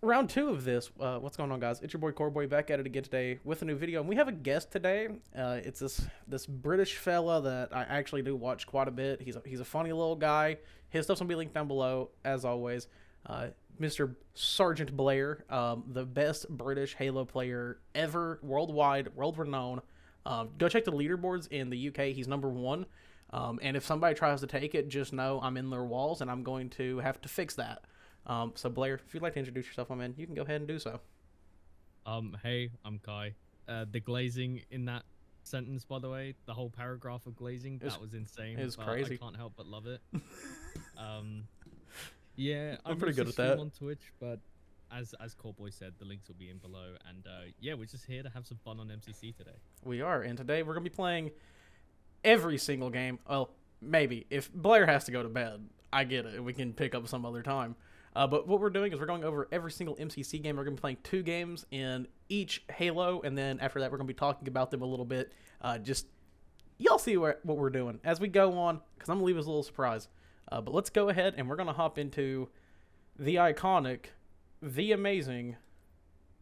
round two of this. What's going on, guys? It's your boy Coreboy back at it again today with a new video, and we have a guest today. It's this British fella that I actually do watch quite a bit. He's a funny little guy. His stuff's gonna be linked down below as always. Mr. Sergeant Blair, the best British Halo player ever, worldwide, world renowned. Go check the leaderboards in the UK. He's number one. And if somebody tries to take it, just know I'm in their walls, and I'm going to have to fix that. So Blair, if you'd like to introduce yourself, my man, you can go ahead and do so. Hey, I'm Kai. The glazing in that sentence, by the way, the whole paragraph of glazing, that was insane. It was crazy. I can't help but love it. Yeah, I'm pretty good at stream that. on Twitch, but as Coreboy said, the links will be in below. And yeah, we're just here to have some fun on MCC today. We are, and today we're gonna be playing every single game. Well, maybe if Blair has to go to bed, I get it. We can pick up some other time. But what we're doing is we're going over every single MCC game. We're going to be playing 2 games in each Halo, and then after that, we're going to be talking about them a little bit. Just y'all see what we're doing as we go on, because I'm going to leave us a little surprise. But let's go ahead, and we're going to hop into the iconic, the amazing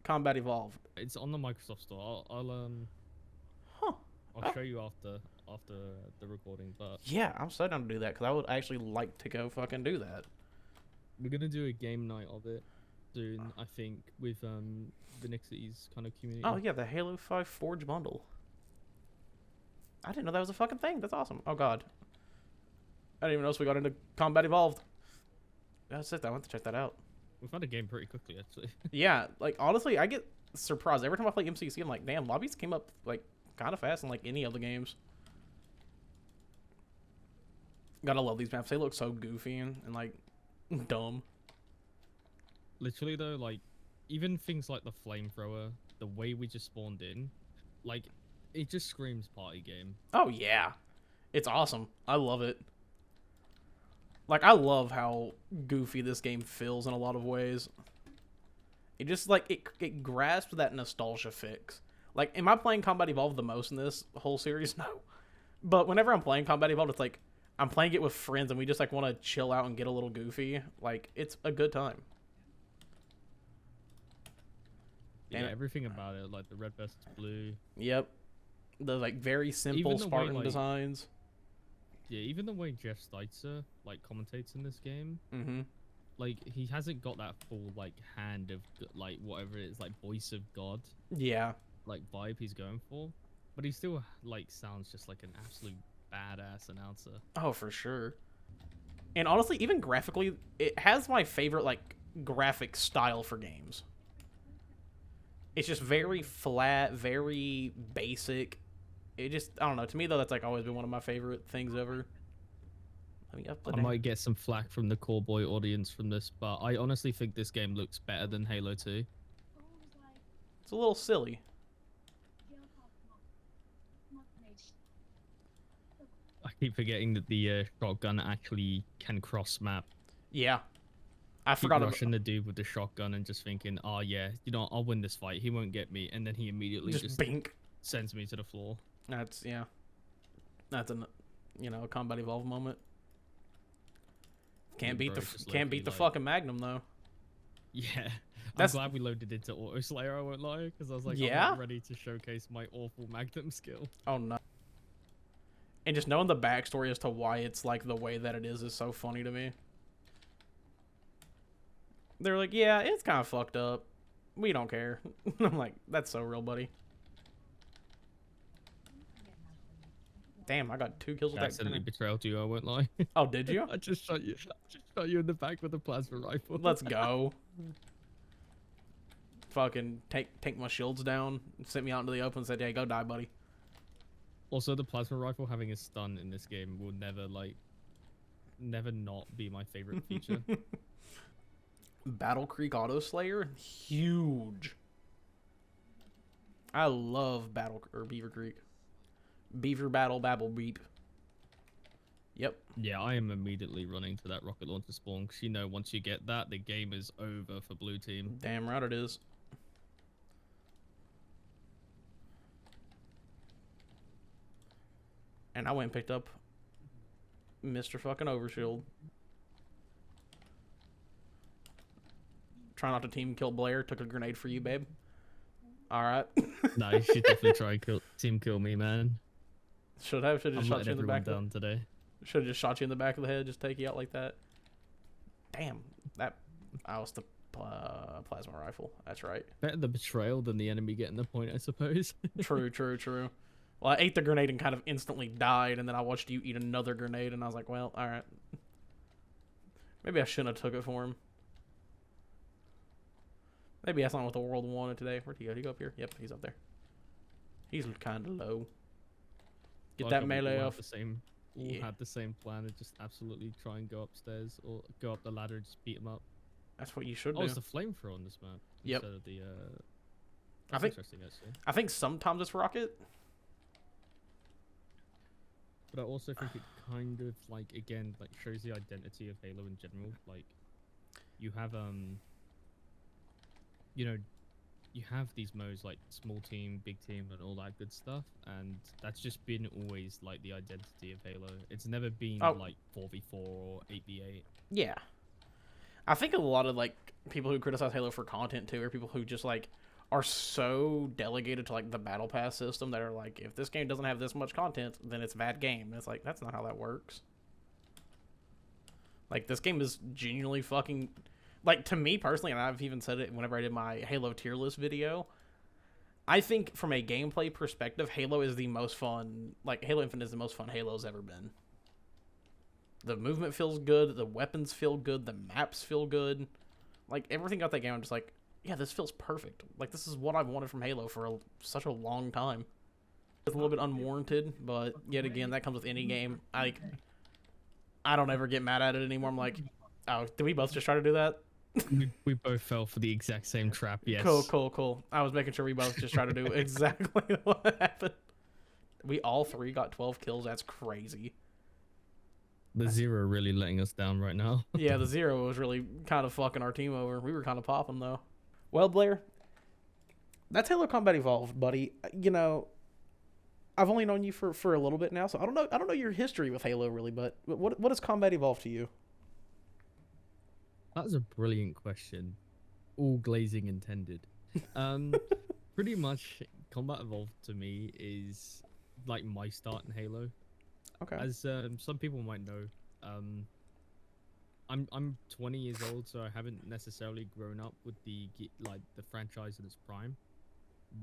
Combat Evolved. It's on the Microsoft Store. I'll show you after the recording. But yeah, I'm so down to do that, because I would actually like to go fucking do that. we're gonna do a game night of it soon, I think, with the Nixies kind of community. Oh yeah, the Halo 5 Forge bundle. I didn't know that was a fucking thing. That's awesome. Oh god, I didn't even notice we got into Combat Evolved. That's it. I want to check that out. We found a game pretty quickly, actually. Yeah, like honestly, I get surprised every time I play MCC. I'm like, damn, lobbies came up like kind of fast in like any of the games. Gotta love these maps. They look so goofy and like dumb. Literally though, like even things like the flamethrower, the way we just spawned in, like it just screams party game. Oh yeah, it's awesome. I love it. Like I love how goofy this game feels in a lot of ways. It just like it grasps that nostalgia fix. Like, am I playing Combat Evolved the most in this whole series? No. But whenever I'm playing Combat Evolved, it's like I'm playing it with friends and we just like want to chill out and get a little goofy. Like it's a good time. Yeah, everything about it, like the red versus blue. Yep. The like very simple Even the way, Spartan like, designs. Yeah, even the way Jeff Steitzer like commentates in this game, Mm-hmm. like he hasn't got that full like hand of like whatever it is, like voice of God, Yeah. like vibe he's going for, but he still like sounds just like an absolute badass announcer. Oh, for sure. And honestly, even graphically, it has my favorite like graphic style for games. It's just very flat, very basic. It just, I don't know. To me, though, that's like always been one of my favorite things ever. Let me up the I might get some flack from the core boy audience from this, but I honestly think this game looks better than Halo 2. It's a little silly. I keep forgetting that the shotgun actually can cross map. Yeah. I Keep forgot about rushing the dude with the shotgun and just thinking, oh yeah, you know, I'll win this fight. He won't get me, and then he immediately just bink. sends me to the floor. That's, yeah. That's a, you know, a Combat Evolved moment. Can't beat the fucking Magnum though. Yeah, That's... I'm glad we loaded into Auto Slayer. I won't lie, because I was like, yeah? I'm not ready to showcase my awful Magnum skill. Oh no. And just knowing the backstory as to why it's like the way that it is so funny to me. They're like, yeah, it's kind of fucked up. We don't care. I'm like, that's so real, buddy. Damn, I got 2 kills with I that. accidentally betrayed you. I won't lie. Oh, did you? I just shot you. I just shot you in the back with a plasma rifle. Let's go. Fucking take my shields down, sent me out into the open, and said, "Hey, go die, buddy." Also, the plasma rifle having a stun in this game will never not be my favorite feature. Battle Creek Auto Slayer, huge. I love Beaver Creek. Beaver Battle Babble Beep. Yep. Yeah, I am immediately running to that rocket launcher spawn because you know once you get that, the game is over for blue team. Damn right it is. And I went and picked up Mr. fucking Overshield. Try not to team kill Blair. Took a grenade for you, babe. All right. No, you should definitely try and team kill me, man. Should have I'm just shot letting you in the everyone back. down today. Should have just shot you in the back of the head. Just take you out like that. Damn, that was the plasma rifle. That's right. Better the betrayal than the enemy getting the point, I suppose. True, true, true. Well, I ate the grenade and kind of instantly died, and then I watched you eat another grenade, and I was like, well, all right. Maybe I shouldn't have took it for him. Maybe that's not what the world wanted today. Where'd he go? Did he go up here? Yep, he's up there. He's kind of low. Get that melee off. All had the same plan and just absolutely try and go upstairs or go up the ladder and just beat him up. That's what you should do. Oh, it's the flamethrower on this map Yep. instead of the. I think. Interesting, actually. I think sometimes it's rocket. But I also think it kind of like again like shows the identity of Halo in general. Like, you have you know, you have these modes like small team, big team, and all that good stuff, and that's just been always like the identity of Halo. It's never been like 4v4 or 8v8. Yeah, I think a lot of like people who criticize Halo for content too are people who just like are so delegated to like the battle pass system that are like, if this game doesn't have this much content, then it's a bad game. And it's like, that's not how that works. Like, this game is genuinely fucking, like, to me personally, and I've even said it whenever I did my Halo tier list video, I think from a gameplay perspective, Halo is the most fun, like, Halo Infinite is the most fun Halo's ever been. The movement feels good, the weapons feel good, the maps feel good. Like, everything about that game, I'm just like, yeah, this feels perfect. Like, this is what I've wanted from Halo for such a long time. It's a little bit unwarranted, but yet again, that comes with any game. I don't ever get mad at it anymore. I'm like, oh, did we both just try to do that? we both fell for the exact same trap, yes. Cool. I was making sure we both just tried to do exactly what happened. We all three got 12 kills. That's crazy. The Zero really letting us down right now. Yeah, the Zero was really kind of fucking our team over. We were kind of popping, though. Well, Blair, that's Halo Combat Evolved, buddy. You know, I've only known you for a little bit now, so I don't know your history with Halo really, but what is Combat Evolved to you? That's a brilliant question. All glazing intended. Pretty much Combat Evolved to me is like my start in Halo. Okay. As some people might know, I'm 20 years old, so I haven't necessarily grown up with the franchise in its prime.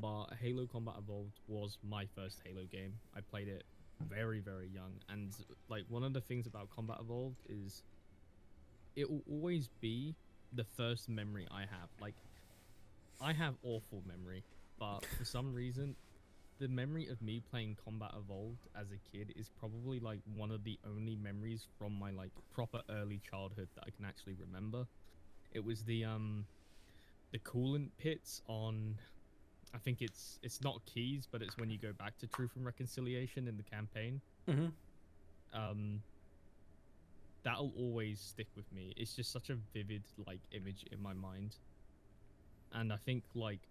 But Halo Combat Evolved was my first Halo game. I played it very, very young, and like one of the things about Combat Evolved is it will always be the first memory I have. Like, I have awful memory, but for some reason, the memory of me playing Combat Evolved as a kid is probably like one of the only memories from my like proper early childhood that I can actually remember. It was the coolant pits on, I think it's not Keys, but it's when you go back to Truth and Reconciliation in the campaign. Mm-hmm. That'll always stick with me. It's just such a vivid like image in my mind. And I think like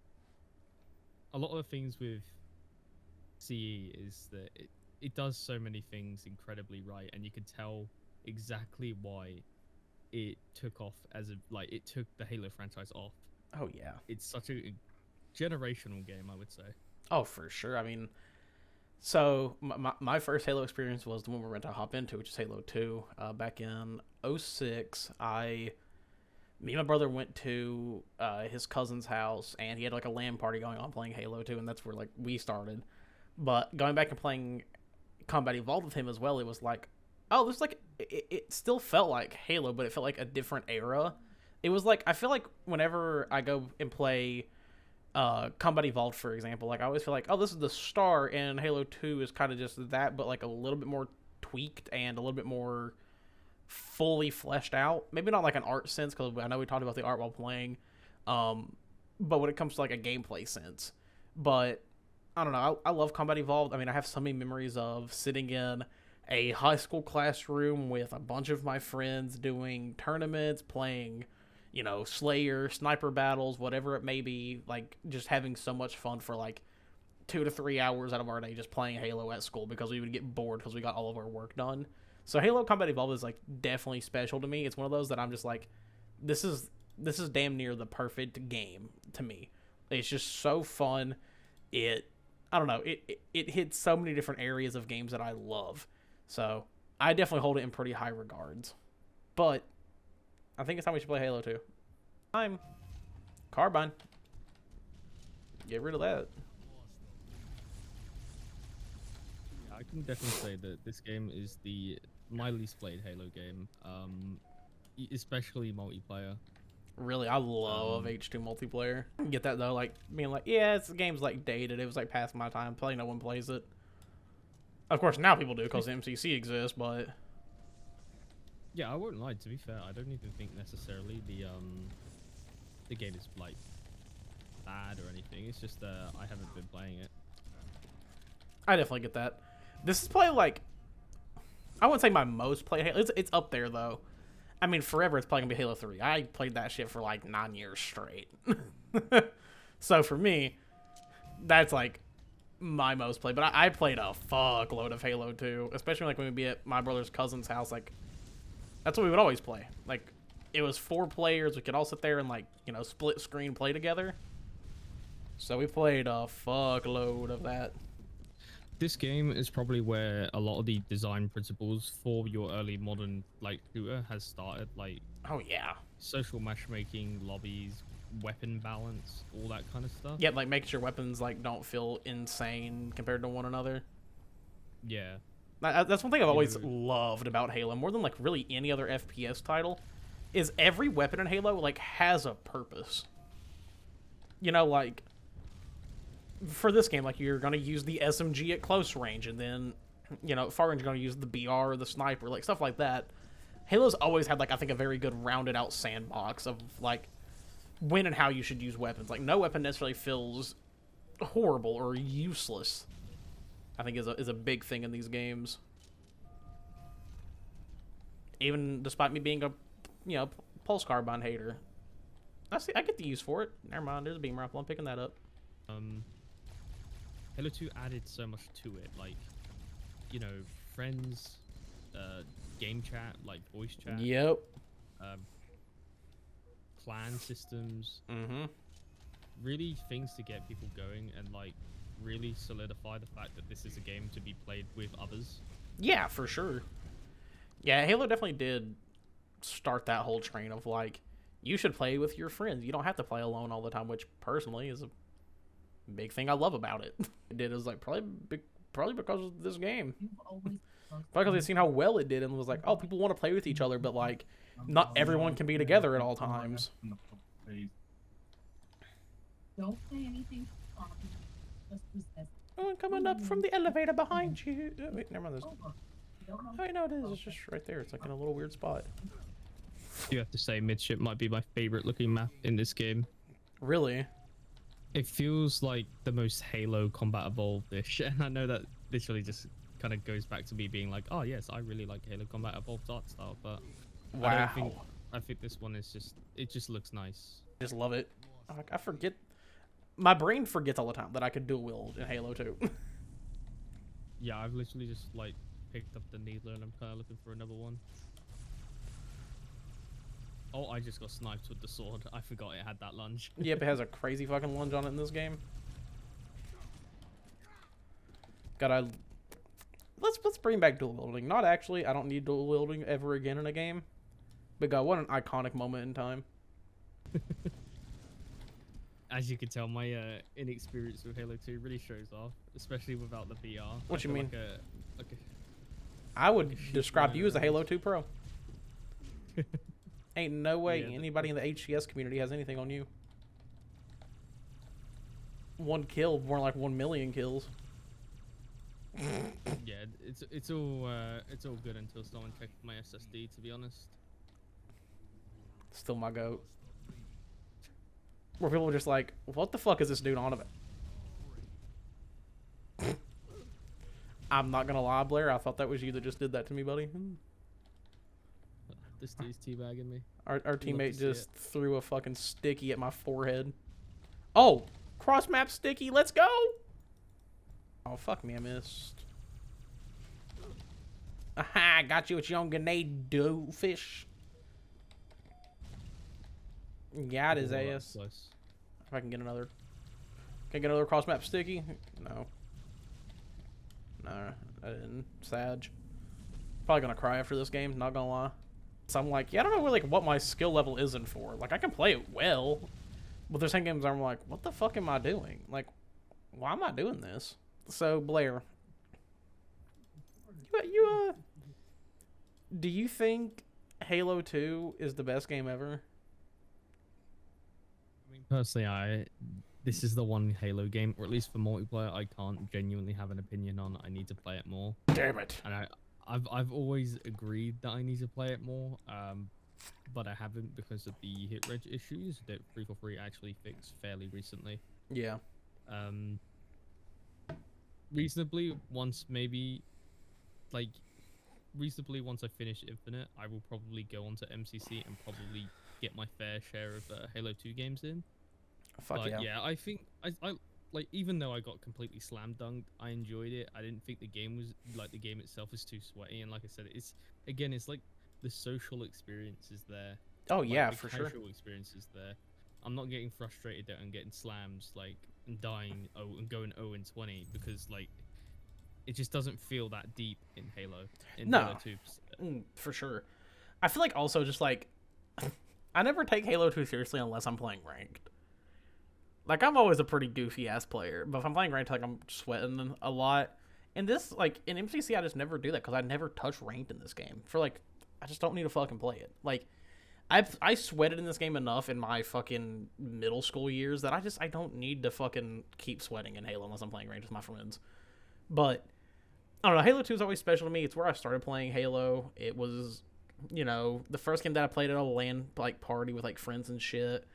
a lot of the things with CE is that it does so many things incredibly right, and you can tell exactly why it took off as a like it took the Halo franchise off. Oh yeah. It's such a generational game, I would say. Oh, for sure. I mean, so my first Halo experience was the one we were going to hop into, which is Halo 2. Back in 2006, me and my brother went to his cousin's house, and he had like a LAN party going on playing Halo 2, and that's where like we started. But going back and playing Combat Evolved with him as well, it was like, oh, this like it still felt like Halo, but it felt like a different era. It was like, I feel like whenever I go and play Combat Evolved, for example, like I always feel like, oh, this is the start, and Halo 2 is kind of just that, but like a little bit more tweaked and a little bit more fully fleshed out. Maybe not like an art sense, because I know we talked about the art while playing, but when it comes to like a gameplay sense. But I don't know, I love Combat Evolved. I mean, I have so many memories of sitting in a high school classroom with a bunch of my friends doing tournaments, playing, you know, Slayer, sniper battles, whatever it may be, like just having so much fun for like 2 to 3 hours out of our day just playing Halo at school, because we would get bored because we got all of our work done. So Halo Combat Evolved is like definitely special to me. It's one of those that I'm just like, this is this is damn near the perfect game to me. It's just so fun. I don't know, it hits so many different areas of games that I love. So I definitely hold it in pretty high regards. But I think it's time we should play Halo 2. Time. Carbine. Get rid of that. I can definitely say that this game is my least played Halo game, especially multiplayer. Really, I love H2 multiplayer. I get that though, like being like, yeah, the game's like dated. It was like past my time. Probably no one plays it. Of course, now people do because MCC exists, but yeah, I won't lie. To be fair, I don't even think necessarily the game is like bad or anything. It's just I haven't been playing it. I definitely get that. This is probably like, I wouldn't say my most played Halo. It's up there though. I mean, forever it's probably gonna be Halo 3. I played that shit for like 9 years straight. So for me, that's like my most played. But I played a fuckload of Halo 2, especially like when we'd be at my brother's cousin's house. Like, that's what we would always play. Like, it was 4 players. We could all sit there and like, you know, split screen play together. So we played a fuckload of that. This game is probably where a lot of the design principles for your early modern like shooter has started. Like, oh yeah, social matchmaking, lobbies, weapon balance, all that kind of stuff. Yeah, like making sure weapons like don't feel insane compared to one another. Yeah, that's one thing I've always loved about Halo, more than like really any other FPS title, is every weapon in Halo like has a purpose. You know, like for this game, like you're gonna use the SMG at close range, and then, you know, far range you're gonna use the BR or the sniper, like stuff like that. Halo's always had like, I think, a very good rounded out sandbox of like when and how you should use weapons. Like no weapon necessarily feels horrible or useless, I think is a big thing in these games. Even despite me being a, you know, pulse carbine hater, I get the use for it. Never mind, there's a beam rifle. I'm picking that up. Halo 2 added so much to it, like, you know, friends, game chat, like voice chat. Yep. Clan systems. Mm-hmm. Really things to get people going and like really solidify the fact that this is a game to be played with others. Yeah, for sure. Yeah, Halo definitely did start that whole train of like, you should play with your friends. You don't have to play alone all the time, which personally is a big thing I love about it. It did is like probably because of this game. Probably because they've seen how well it did and was like, oh, people want to play with each other, but like not everyone can be together at all times. Don't say anything. Oh, coming up from the elevator behind you. Oh, wait, never mind. Oh, wait, no, it is. It's just right there. It's like in a little weird spot. You have to say midship might be my favorite looking map in this game. Really? It feels like the most Halo Combat Evolved-ish, and I know that literally just kind of goes back to me being like, oh yes, I really like Halo Combat Evolved art style, but wow. I think this one is it just looks nice. Just love it. I forget. My brain forgets all the time that I could dual wield in Halo 2. Yeah, I've literally just like picked up the needler and I'm kind of looking for another one. Oh, I just got sniped with the sword. I forgot it had that lunge. Yep, it has a crazy fucking lunge on it in this game. Let's bring back dual wielding. Not actually. I don't need dual wielding ever again in a game. But God, what an iconic moment in time. As you can tell, my inexperience with Halo 2 really shows off, especially without the VR. What you mean? Like I would describe you as a Halo 2 pro. Ain't no way anybody in the HCS community has anything on you. 1 kill, more like 1 million kills. Yeah, it's all good until someone checks my SSD, to be honest. Still my goat. Where people are just like, what the fuck is this dude on about? I'm not gonna lie, Blair. I thought that was you that just did that to me, buddy. This dude's teabagging me. Our teammate just threw a fucking sticky at my forehead. Oh, cross map sticky. Let's go. Oh, fuck me. I missed. Aha, got you with your own grenade, doofus. Got his Oh, that was ass. close. If I can get another. Can I get another cross map sticky? No. No, I didn't. Sag. Probably gonna cry after this game, not gonna lie. So I'm like, yeah, I don't know like what my skill level is in for. Like I can play it well, but there's some games I'm like, what the fuck am I doing? Like, why am I doing this? So Blair, do you think Halo 2 is the best game ever? I mean, personally, this is the one Halo game, or at least for multiplayer, I can't genuinely have an opinion on. I need to play it more. Damn it. And I've always agreed that I need to play it more, but I haven't because of the hit reg issues that 343 actually fixed fairly recently. Yeah. Reasonably, once I finish Infinite, I will probably go onto MCC and probably get my fair share of Halo 2 games in. Fuck But yeah. yeah, I think I like, even though I got completely slam dunked, I enjoyed it. I didn't think the game was like, the game itself is too sweaty, and like I said, it's like the social experience is there. Oh Like, yeah, the for sure. casual experience is there. I'm not getting frustrated that I'm getting slams like and dying and going 0 and 20 because like it just doesn't feel that deep in Halo. No. Halo 2. For sure. I feel like also just like I never take Halo 2 seriously unless I'm playing ranked. Like I'm always a pretty goofy ass player, but if I'm playing ranked, like I'm sweating a lot. And this, like in MCC, I just never do that because I never touch ranked in this game. For like, I just don't need to fucking play it. Like, I sweated in this game enough in my fucking middle school years that I don't need to fucking keep sweating in Halo unless I'm playing ranked with my friends. But I don't know. Halo 2 is always special to me. It's where I started playing Halo. It was, you know, the first game that I played at a LAN like party with like friends and shit.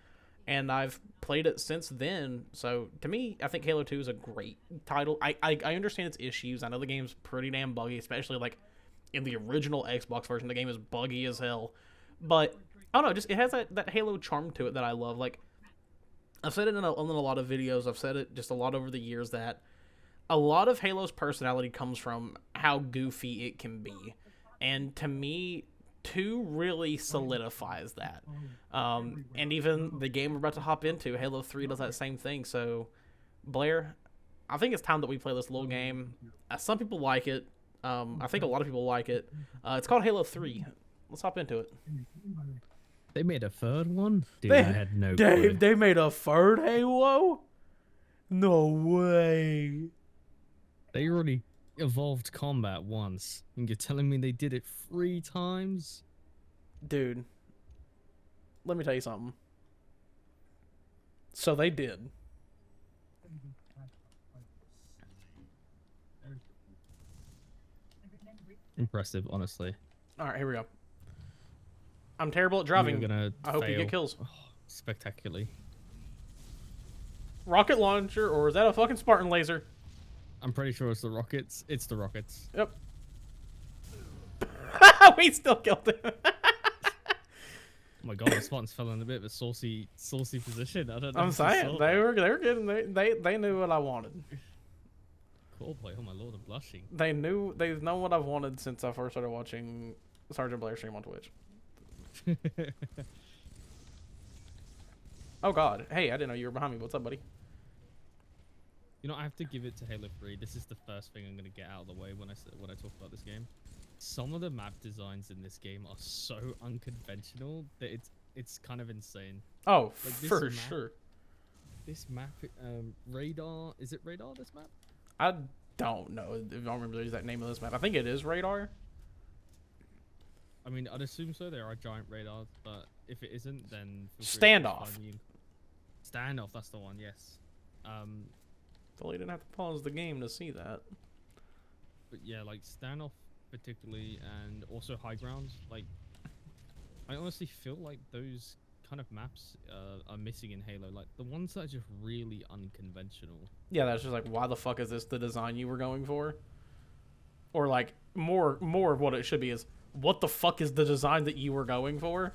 And I've played it since then. So to me, I think Halo 2 is a great title. I understand its issues. I know the game's pretty damn buggy, especially like in the original Xbox version. The game is buggy as hell. But I don't know, just it has that Halo charm to it that I love. Like I've said it in a lot of videos. I've said it just a lot over the years that a lot of Halo's personality comes from how goofy it can be. And to me, 2 really solidifies that. And even the game we're about to hop into, Halo 3, does that same thing. So, Blair, I think it's time that we play this little game. Some people like it. I think a lot of people like it. It's called Halo 3. Let's hop into it. They made a third one? Dude, I had no clue. They made a third Halo? No way. They already evolved combat once, and you're telling me they did it 3 times? Dude, let me tell you something. So they did. Impressive, honestly. All right, here we go. I'm terrible at driving. You're gonna I hope you fail. get kills. Oh, spectacularly. Rocket launcher, or is that a fucking Spartan laser? I'm pretty sure it's the rockets. It's the rockets. Yep. We still killed him. Oh my god, the Spartans fell in a bit of a saucy position. I don't know. I'm if you saying saw they that. were getting they knew what I wanted. Coldplay, oh my lord, I'm blushing. They've known what I've wanted since I first started watching Sergeant Blair stream on Twitch. Oh god, hey, I didn't know you were behind me. What's up, buddy? You know, I have to give it to Halo 3. This is the first thing I'm gonna get out of the way when I talk about this game. Some of the map designs in this game are so unconventional that it's kind of insane. Oh, Like this for map- sure. This map, radar. Is it radar? This map? I don't know. I don't remember the exact name of this map. I think it is Radar. I mean, I'd assume so. There are giant radars, but if it isn't, then feel free to Standoff. find me in- Standoff. That's the one. Yes. Well, you didn't have to pause the game to see that. But yeah, like Standoff particularly, and also High Ground. Like, I honestly feel like those kind of maps are missing in Halo. Like the ones that are just really unconventional. Yeah, that's just like, why the fuck is this the design you were going for? Or like more of what it should be is, what the fuck is the design that you were going for?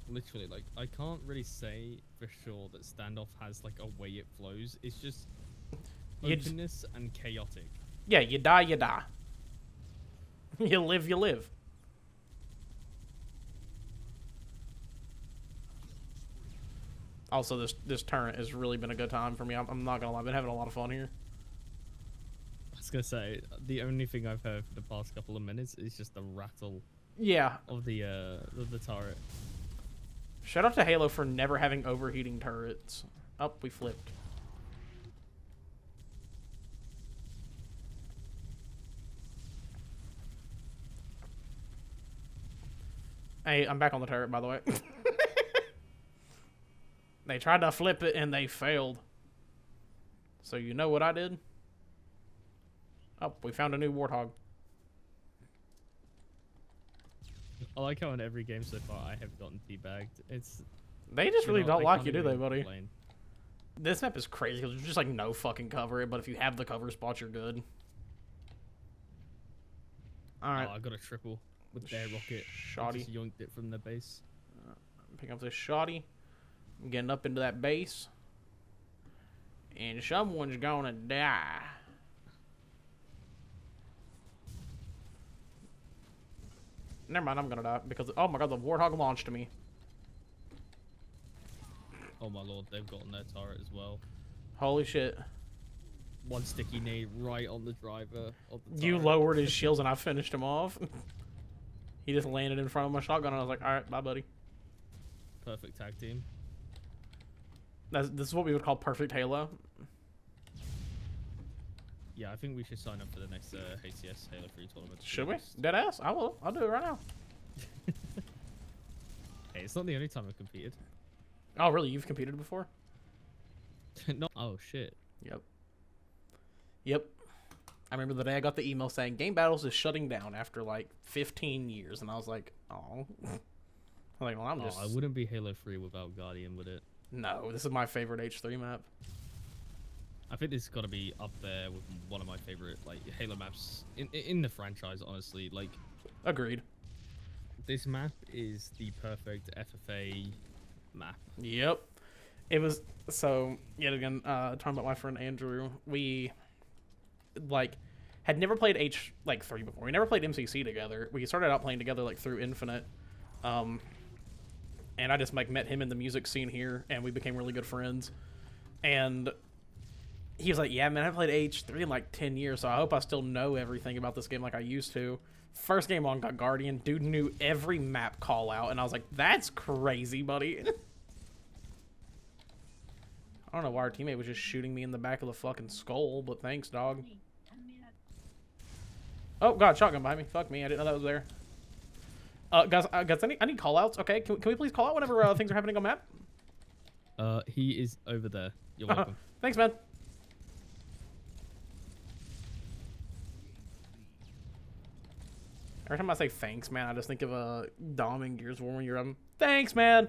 Literally, like I can't really say for sure that Standoff has like a way it flows. It's just openness and chaotic. Yeah, you die, you die. You live, you live. Also, this turret has really been a good time for me. I'm not gonna lie, I've been having a lot of fun here. I was gonna say the only thing I've heard for the past couple of minutes is just the rattle Yeah. of the turret. Shout out to Halo for never having overheating turrets. Oh, we flipped. Hey, I'm back on the turret, by the way. They tried to flip it and they failed. So you know what I did? Oh, we found a new warthog. I like how in every game so far I have gotten teabagged. They just really don't I like can't you, do even they, buddy? complain. This map is crazy because there's just like no fucking cover, but if you have the cover spots, you're good. Alright. Oh, I got a triple with their rocket. I Shoddy. just yoinked it from the base. Pick up this shoddy. I'm getting up into that base. And someone's gonna die. Never mind, I'm gonna die because, oh my god, the warthog launched me. Oh my lord, they've gotten their turret as well. Holy shit. One sticky nade right on the driver of the You turret. lowered his shields and I finished him off. He just landed in front of my shotgun and I was like, alright, bye buddy. Perfect tag team. This is what we would call perfect Halo. Yeah, I think we should sign up for the next HCS Halo 3 tournament. Should we? Deadass? I will. I'll do it right now. Hey, it's not the only time I've competed. Oh, really? You've competed before? No. Oh shit. Yep. Yep. I remember the day I got the email saying Game Battles is shutting down after like 15 years, and I was like, oh. I'm like, well, I'm just. Oh, I wouldn't be Halo 3 without Guardian, would it? No, this is my favorite H3 map. I think this has got to be up there with one of my favorite like Halo maps in the franchise. Honestly, like Agreed. this map is the perfect FFA map. Yep. It was so yet again. Talking about my friend Andrew, we like had never played H3 before. We never played MCC together. We started out playing together like through Infinite, and I just like met him in the music scene here, and we became really good friends. And he was like, "Yeah, man, I played H3 in like 10 years, so I hope I still know everything about this game like I used to." First game on got Guardian, dude knew every map call out, and I was like, "That's crazy, buddy." I don't know why our teammate was just shooting me in the back of the fucking skull, but thanks, dog. Oh god, shotgun behind me. Fuck me, I didn't know that was there. Guys, I need call outs. Okay, can we please call out whenever things are happening on map? He is over there. You're welcome. Thanks, man. Every time I say thanks, man, I just think of Dom and Gears of War when you're thanks, man.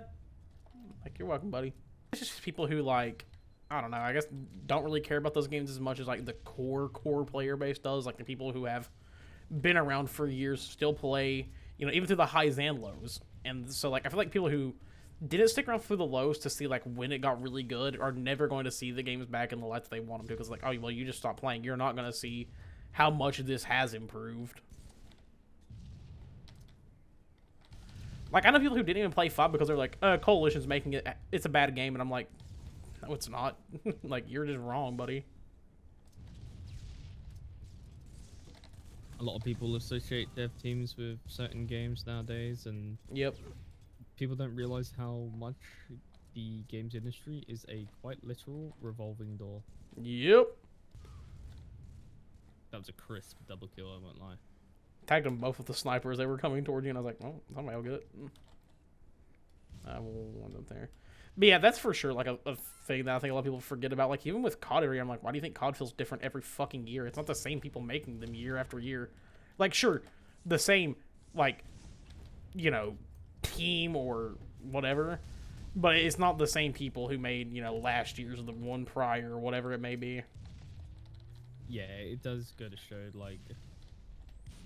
Like, you're welcome, buddy. It's just people who, like, I don't know, I guess don't really care about those games as much as, like, the core player base does. Like, the people who have been around for years still play, you know, even through the highs and lows. And so, like, I feel like people who didn't stick around through the lows to see, like, when it got really good are never going to see the games back in the light that they want them to. Because, like, oh, well, you just stopped playing. You're not going to see how much this has improved. Like, I know people who didn't even play 5 because they're like, Coalition's making it, it's a bad game. And I'm like, no, it's not. Like, you're just wrong, buddy. A lot of people associate dev teams with certain games nowadays, and Yep. people don't realize how much the games industry is a quite literal revolving door. Yep. That was a crisp double kill, I won't lie. Tagged them both with the sniper as they were coming towards you, and I was like, oh, somebody will get it. I will want them there. But yeah, that's for sure like a thing that I think a lot of people forget about. Like, even with COD every year, I'm like, why do you think COD feels different every fucking year? It's not the same people making them year after year. Like, sure, the same, like, you know, team or whatever, but it's not the same people who made, you know, last year's or the one prior or whatever it may be. Yeah, it does go to show, like,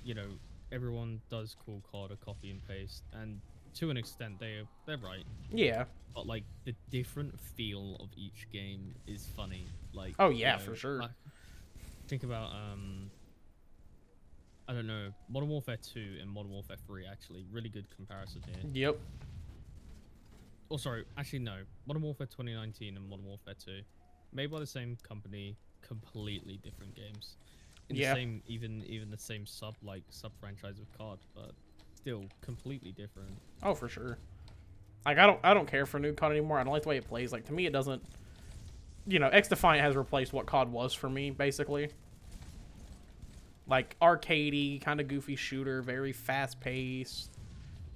you know, everyone does call COD a copy and paste, and to an extent they're right. Yeah. But like the different feel of each game is funny. Like, oh yeah, you know, for sure. like, think about I don't know, Modern Warfare 2 and Modern Warfare 3 actually really good comparison here. Yep. Oh, sorry. Actually, no. Modern Warfare 2019 and Modern Warfare 2, made by the same company, completely different games. In the Yeah. same, even the same sub franchise of COD, but still completely different. Oh, for sure. Like, I don't care for new COD anymore. I don't like the way it plays. Like, to me, it doesn't. You know, X Defiant has replaced what COD was for me, basically. Like, arcadey, kind of goofy shooter, very fast paced,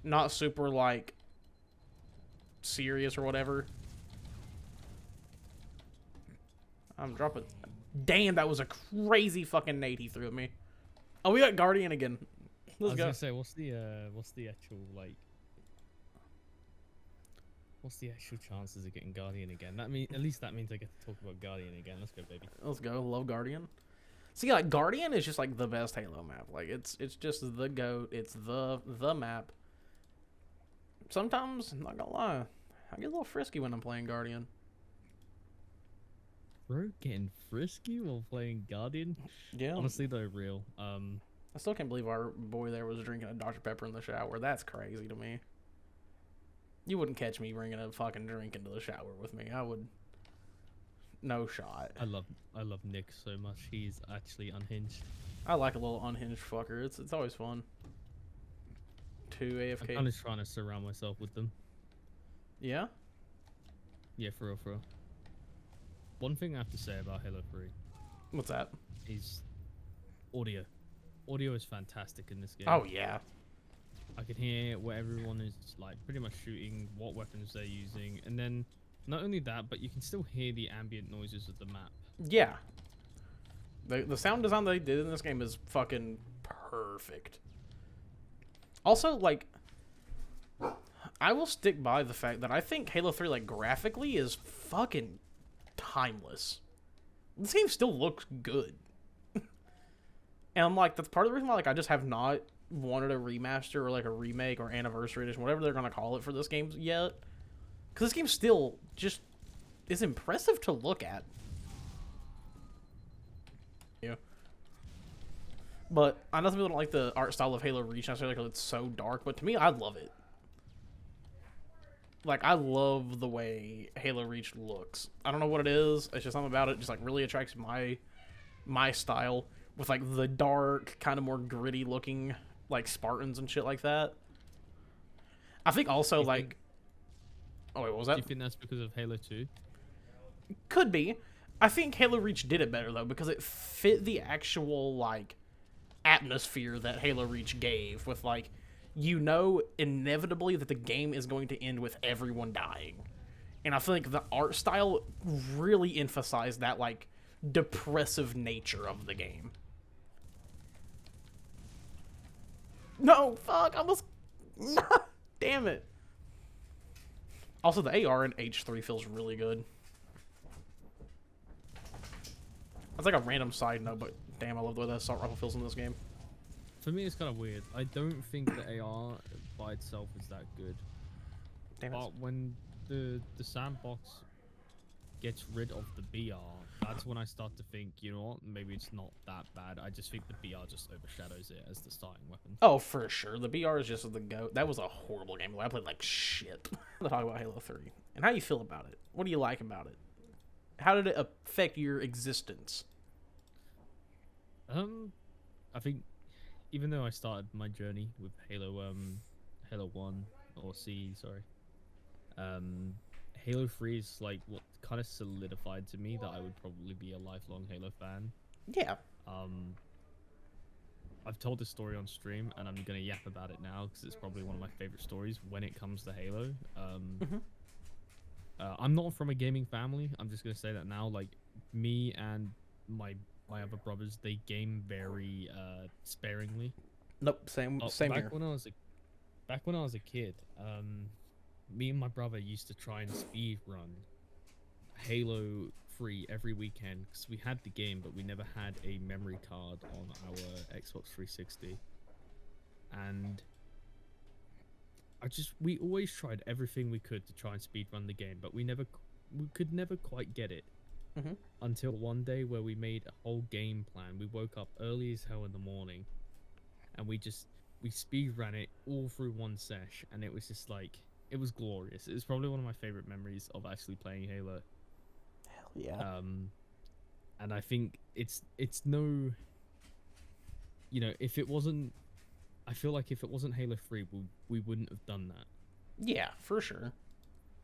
not super like serious or whatever. I'm dropping. Damn, that was a crazy fucking nade he threw at me. Oh, we got Guardian again. I Let's was go. gonna say, what's the actual like? What's the actual chances of getting Guardian again? At least that means I get to talk about Guardian again. Let's go, baby. Let's go. Love Guardian. See, like, Guardian is just like the best Halo map. Like, it's just the GOAT. It's the map. Sometimes, I'm not gonna lie, I get a little frisky when I'm playing Guardian. Bro, getting frisky while playing Guardian? Yeah. Honestly, though, real. I still can't believe our boy there was drinking a Dr. Pepper in the shower. That's crazy to me. You wouldn't catch me bringing a fucking drink into the shower with me. I would. No shot. I love Nick so much. He's actually unhinged. I like a little unhinged fucker. It's always fun. Two I'm AFK. kind of trying to surround myself with them. Yeah? Yeah, for real, for real. One thing I have to say about Halo 3 What's that? is audio. Audio is fantastic in this game. Oh, yeah. I can hear where everyone is like pretty much shooting, what weapons they're using, and then not only that, but you can still hear the ambient noises of the map. Yeah. The sound design they did in this game is fucking perfect. Also, like, I will stick by the fact that I think Halo 3, like, graphically is fucking timeless. This game still looks good. And I'm like, that's part of the reason why, like, I just have not wanted a remaster or, like, a remake or anniversary edition, whatever they're going to call it for this game yet. Because this game still just is impressive to look at. Yeah. But I know some people don't like the art style of Halo Reach necessarily because it's so dark, but to me, I love it. Like, I love the way Halo Reach looks. I don't know what it is. It's just something about it just, like, really attracts my style with, like, the dark, kind of more gritty looking, like, Spartans and shit like that. I think also, like... Oh, wait, what was that? Do you think that's because of Halo 2? Could be. I think Halo Reach did it better, though, because it fit the actual, like, atmosphere that Halo Reach gave with, like, you know inevitably that the game is going to end with everyone dying. And I feel like the art style really emphasized that, like, depressive nature of the game. No, fuck, I almost... Damn it. Also, the AR in H3 feels really good. That's like a random side note, but damn, I love the way that assault rifle feels in this game. For me, it's kind of weird. I don't think the AR by itself is that good. Damn it. But when the sandbox gets rid of the BR, that's when I start to think, you know what, maybe it's not that bad. I just think the BR just overshadows it as the starting weapon. Oh, for sure. The BR is just the GOAT. That was a horrible game. I played like shit. Let's talk about Halo 3. And how you feel about it. What do you like about it? How did it affect your existence? I think even though I started my journey with Halo 1 or C, sorry, Halo 3 is like what kind of solidified to me that I would probably be a lifelong Halo fan. Yeah. I've told this story on stream, and I'm gonna yap about it now because it's probably one of my favorite stories when it comes to Halo. I'm not from a gaming family. I'm just gonna say that now. Like me and my other brothers, they game very sparingly. Nope. Same Back here. Back when I was a kid, me and my brother used to try and speed run Halo 3 every weekend because we had the game, but we never had a memory card on our Xbox 360. And we always tried everything we could to try and speed run the game, but we could never quite get it. Until one day where we made a whole game plan. We woke up early as hell in the morning, and we speed ran it all through one sesh, and it was just like it was glorious. It's probably one of my favorite memories of actually playing Halo. Hell yeah. And I think it's no, if it wasn't, I feel like if it wasn't Halo 3, we wouldn't have done that. Yeah, for sure.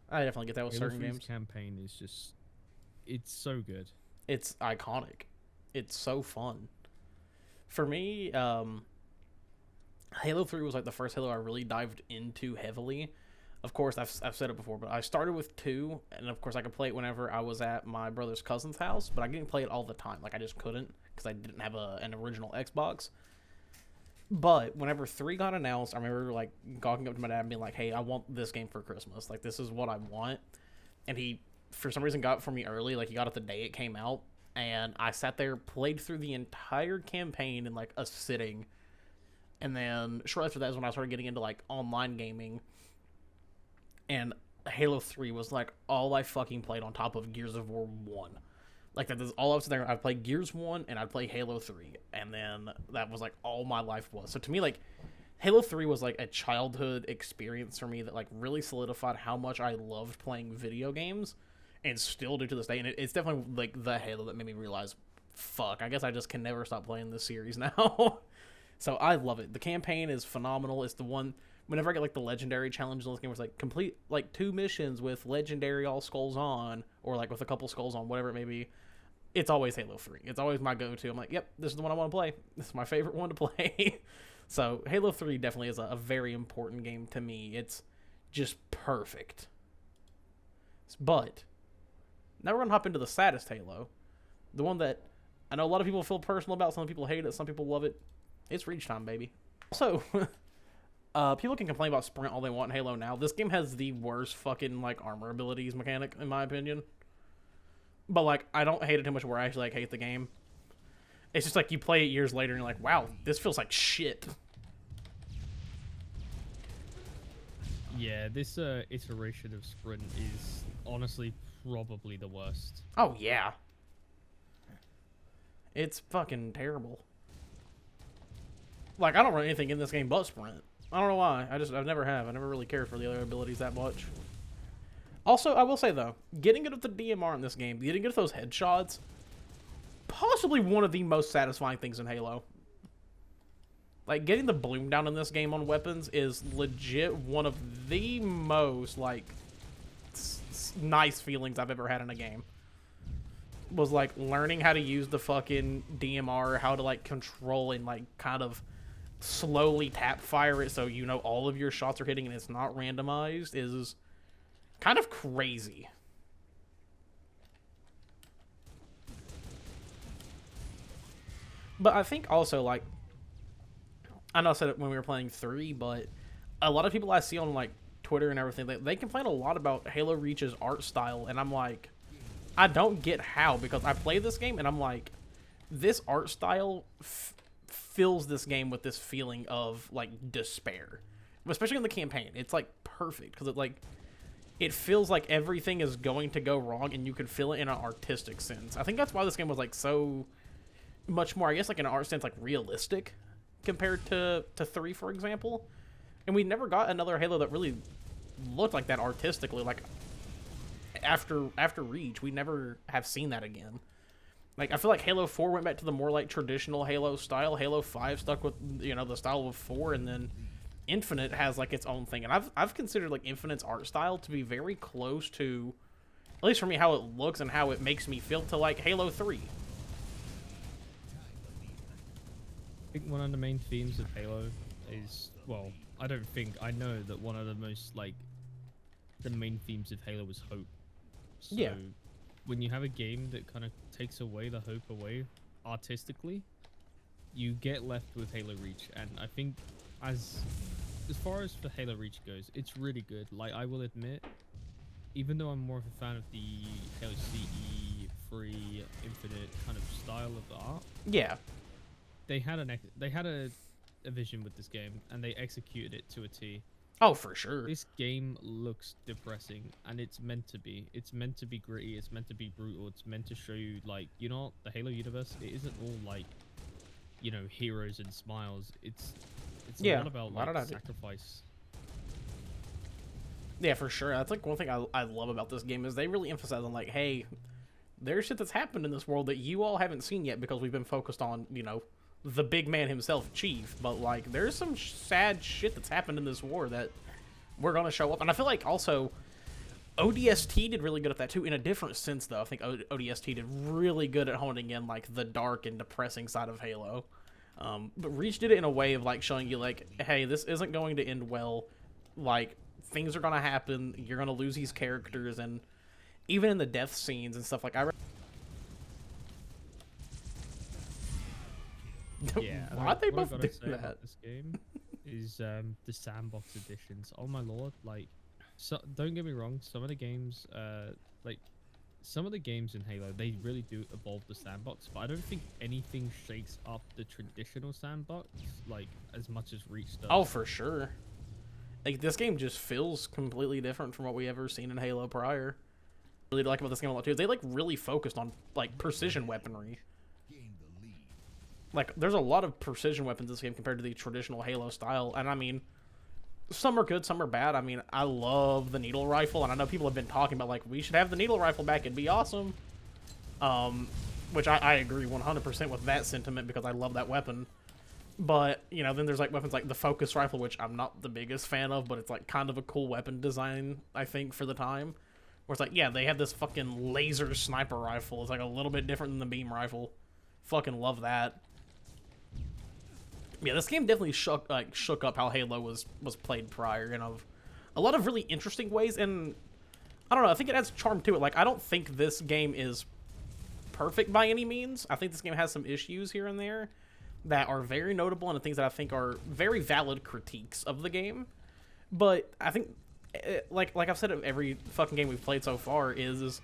I definitely get that with Halo certain 3's games. campaign is just, it's so good. It's iconic. It's so fun. For me, Halo 3 was like the first Halo I really dived into heavily. Of course, I've said it before, but I started with 2, and of course I could play it whenever I was at my brother's cousin's house, but I didn't play it all the time. Like, I just couldn't, because I didn't have an original Xbox. But whenever 3 got announced, I remember, like, walking up to my dad and being like, hey, I want this game for Christmas. Like, this is what I want. And he, for some reason, got it for me early. Like, he got it the day it came out. And I sat there, played through the entire campaign in, like, a sitting. And then shortly after that is when I started getting into, like, online gaming. And Halo 3 was, like, all I fucking played on top of Gears of War 1. Like, that is all I was there. I'd play Gears 1, and I'd play Halo 3. And then that was, like, all my life was. So to me, like, Halo 3 was, like, a childhood experience for me that, like, really solidified how much I loved playing video games. And still do to this day. And it's definitely, like, the Halo that made me realize, fuck, I guess I just can never stop playing this series now. So I love it. The campaign is phenomenal. It's the one... Whenever I get, like, the legendary challenges in this game, where it's, like, complete, like, 2 missions with legendary all skulls on, or, like, with a couple skulls on, whatever it may be, it's always Halo 3. It's always my go-to. I'm like, yep, this is the one I want to play. This is my favorite one to play. So, Halo 3 definitely is a very important game to me. It's just perfect. But, now we're going to hop into the saddest Halo. The one that I know a lot of people feel personal about. Some people hate it. Some people love it. It's Reach Time, baby. Also... people can complain about sprint all they want in Halo now. This game has the worst fucking, like, armor abilities mechanic, in my opinion. But, like, I don't hate it too much where I actually, like, hate the game. It's just, like, you play it years later and you're like, wow, this feels like shit. Yeah, this iteration of sprint is honestly probably the worst. Oh, yeah. It's fucking terrible. Like, I don't run anything in this game but sprint. I don't know why. I've never have. I never really cared for the other abilities that much. Also, I will say, though, getting good at the DMR in this game, getting good at those headshots, possibly one of the most satisfying things in Halo. Like, getting the bloom down in this game on weapons is legit one of the most, like, nice feelings I've ever had in a game. Was, like, learning how to use the fucking DMR, how to, like, control and, like, kind of slowly tap fire it so you know all of your shots are hitting and it's not randomized is kind of crazy. But I think also, like, I know I said it when we were playing 3, but a lot of people I see on, like, Twitter and everything, they complain a lot about Halo Reach's art style, and I'm like, I don't get how, because I play this game and I'm like, this art style fills this game with this feeling of, like, despair, especially in the campaign. It's, like, perfect because it feels like everything is going to go wrong and you can feel it in an artistic sense. I think that's why this game was, like, so much more, I guess, like, in an art sense, like, realistic compared to 3, for example. And we never got another Halo that really looked like that artistically. Like, after Reach, we never have seen that again. Like, I feel like Halo 4 went back to the more, like, traditional Halo style. Halo 5 stuck with, you know, the style of 4, and then Infinite has, like, its own thing. And I've considered, like, Infinite's art style to be very close to, at least for me, how it looks and how it makes me feel to, like, Halo 3. I think one of the main themes of Halo is, well, I know that one of the most, like, the main themes of Halo is hope. So, yeah. When you have a game that kind of takes away the hope away artistically, you get left with Halo Reach. And I think as far as the Halo Reach goes, it's really good. Like, I will admit, even though I'm more of a fan of the Halo CE, Free, Infinite kind of style of art, yeah, they had a vision with this game, and they executed it to a T. Oh, for sure. This game looks depressing, and it's meant to be. It's meant to be gritty. It's meant to be brutal. It's meant to show you, like, you know, the Halo universe, it isn't all, like, you know, heroes and smiles. It's a lot about, like, sacrifice. Yeah, for sure. That's like one thing I love about this game is they really emphasize on like, hey, there's shit that's happened in this world that you all haven't seen yet because we've been focused on, you know, the big man himself, Chief. But like, there's some sad shit that's happened in this war that we're gonna show up. And I feel like also ODST did really good at that too, in a different sense though. I think ODST did really good at honing in like the dark and depressing side of Halo. But Reach did it in a way of like showing you like, hey, this isn't going to end well. Like, things are gonna happen. You're gonna lose these characters, and even in the death scenes and stuff like Yeah. why'd they what both I've do gotta say that? about this game is the sandbox editions. Oh my lord! Like, so don't get me wrong. Some of the games, like some of the games in Halo, they really do evolve the sandbox, but I don't think anything shakes up the traditional sandbox like as much as Reach does. Oh, for sure. Like, this game just feels completely different from what we ever seen in Halo prior. Really like about this game a lot too is they like really focused on like precision weaponry. Like, there's a lot of precision weapons in this game compared to the traditional Halo style, and I mean, some are good, some are bad. I mean, I love the needle rifle, and I know people have been talking about like, we should have the needle rifle back, it'd be awesome. Which I agree 100% with that sentiment because I love that weapon. But, you know, then there's like weapons like the focus rifle, which I'm not the biggest fan of, but it's like kind of a cool weapon design, I think, for the time. Where it's like, yeah, they have this fucking laser sniper rifle. It's like a little bit different than the beam rifle. Fucking love that. Yeah, this game definitely shook up how Halo was played prior, in a lot of really interesting ways, and I don't know, I think it adds charm to it. Like, I don't think this game is perfect by any means. I think this game has some issues here and there that are very notable and things that I think are very valid critiques of the game. But I think, like I've said of every fucking game we've played so far, is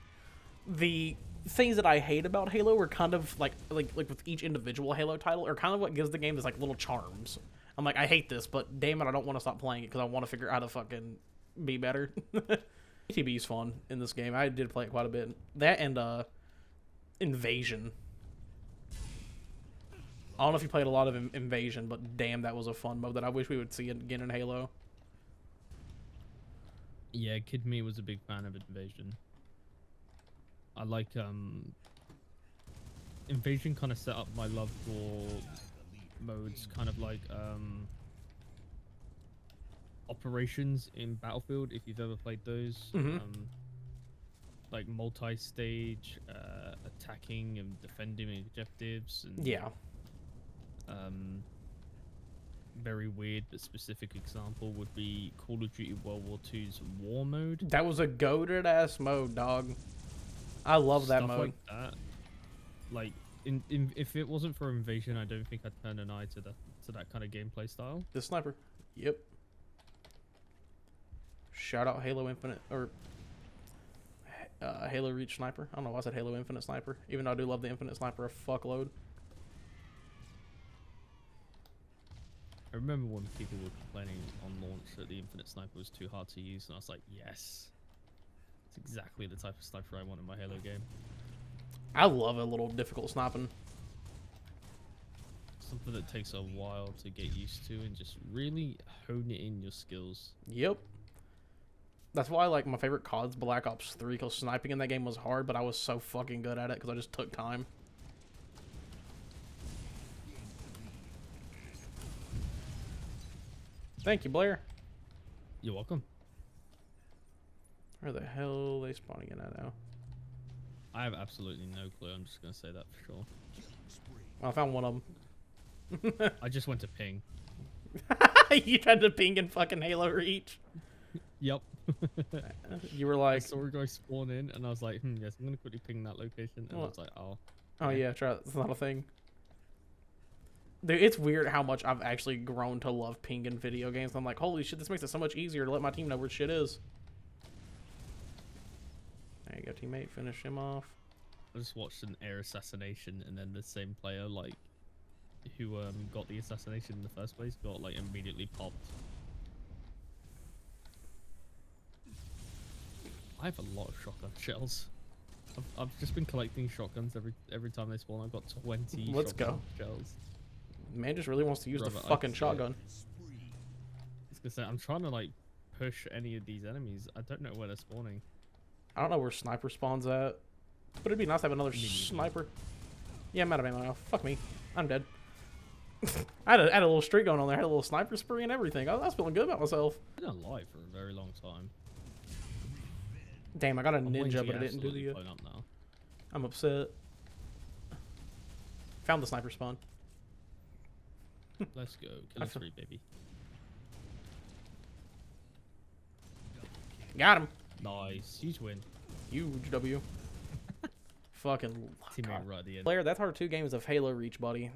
the things that I hate about Halo are kind of like with each individual Halo title are kind of what gives the game this like little charms. I'm like, I hate this, but damn it, I don't want to stop playing it because I want to figure out how to fucking be better. ATB is fun in this game. I did play it quite a bit. That and Invasion. I don't know if you played a lot of Invasion, but damn, that was a fun mode that I wish we would see again in Halo. Yeah, Kid Me was a big fan of Invasion. I like Invasion kind of set up my love for modes, kind of like operations in Battlefield, if you've ever played those. Like multi-stage, attacking and defending objectives. And, yeah. Very weird but specific example would be Call of Duty World War II's War Mode. That was a goated ass mode, dog. I love that Stuff mode. like that. Like, if it wasn't for Invasion, I don't think I'd turn an eye to that kind of gameplay style. The sniper. Yep. Shout out Halo Infinite, or Halo Reach Sniper. I don't know why I said Halo Infinite Sniper, even though I do love the Infinite Sniper a fuckload. I remember when people were complaining on launch that the Infinite Sniper was too hard to use, and I was like, yes. It's exactly the type of sniper I want in my Halo game. I love a little difficult sniping. Something that takes a while to get used to and just really hone it in your skills. Yep. That's why, like, my favorite COD's Black Ops 3, because sniping in that game was hard, but I was so fucking good at it because I just took time. Thank you, Blair. You're welcome. Where the hell are they spawning in at now? I have absolutely no clue. I'm just going to say that for sure. I found one of them. I just went to ping. You tried to ping in fucking Halo Reach? Yep. You were I like... saw a guy spawn in, and I was like, yes, I'm going to quickly ping that location. And I was like, oh. Oh, yeah, try it. It's not a thing. Dude, it's weird how much I've actually grown to love ping in video games. I'm like, holy shit, this makes it so much easier to let my team know where shit is. There you go, teammate. Finish him off. I just watched an air assassination, and then the same player, like, who got the assassination in the first place, got, like, immediately popped. I have a lot of shotgun shells. I've just been collecting shotguns every time they spawn. I've got 20 Let's shotgun go. shells. Man just really wants to use Brother, the I fucking can see it. shotgun. I was gonna say, I'm trying to, like, push any of these enemies. I don't know where they're spawning. I don't know where sniper spawns at, but it'd be nice to have another Me neither. sniper. Yeah, I'm out of ammo now. Fuck me. I'm dead. I had a little streak going on there. I had a little sniper spree and everything. I was feeling good about myself. I've been alive for a very long time. Damn, I got a I'm waiting ninja, to but I get didn't do absolutely the. blown up now. I'm upset. Found the sniper spawn. Let's go. Kill spree, baby. Got him. Nice. Huge win. Huge W. Fucking Teammate right at the end. Blair, that's our 2 games of Halo Reach, buddy.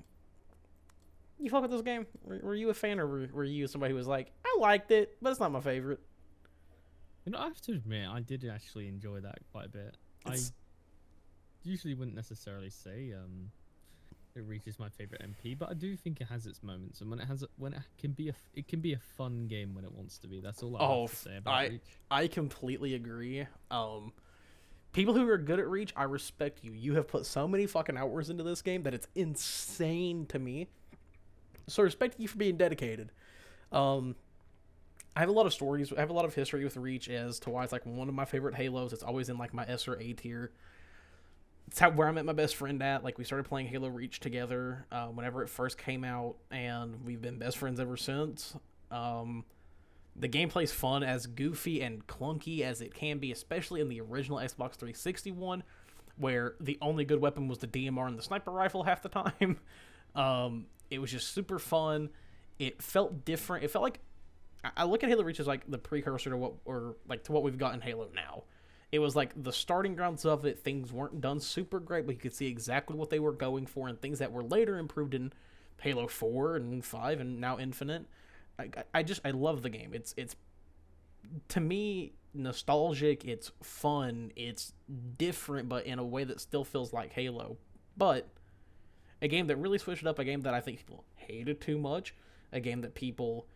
You fuck with this game? Were you a fan, or were you somebody who was like, I liked it, but it's not my favorite? You know, I have to admit, I did actually enjoy that quite a bit. It's- I usually wouldn't necessarily say it reaches my favorite MP, but I do think it has its moments, and when it can be a fun game when it wants to be. That's all I have to say about Reach. I completely agree. People who are good at Reach, I respect you. You have put so many fucking hours into this game that it's insane to me. So I respect you for being dedicated. I have a lot of stories. I have a lot of history with Reach as to why it's like one of my favorite Halos. It's always in like my S or A tier. It's where I met my best friend at. Like, we started playing Halo Reach together whenever it first came out, and we've been best friends ever since. The gameplay's fun, as goofy and clunky as it can be, especially in the original Xbox 360 one, where the only good weapon was the DMR and the sniper rifle half the time. It was just super fun. It felt different. It felt like, I look at Halo Reach as like the precursor to what we've got in Halo now. It was like the starting grounds of it. Things weren't done super great, but you could see exactly what they were going for, and things that were later improved in Halo 4 and 5 and now Infinite. I love the game. It's to me nostalgic. It's fun. It's different, but in a way that still feels like Halo. But a game that really switched it up. A game that I think people hated too much. A game that people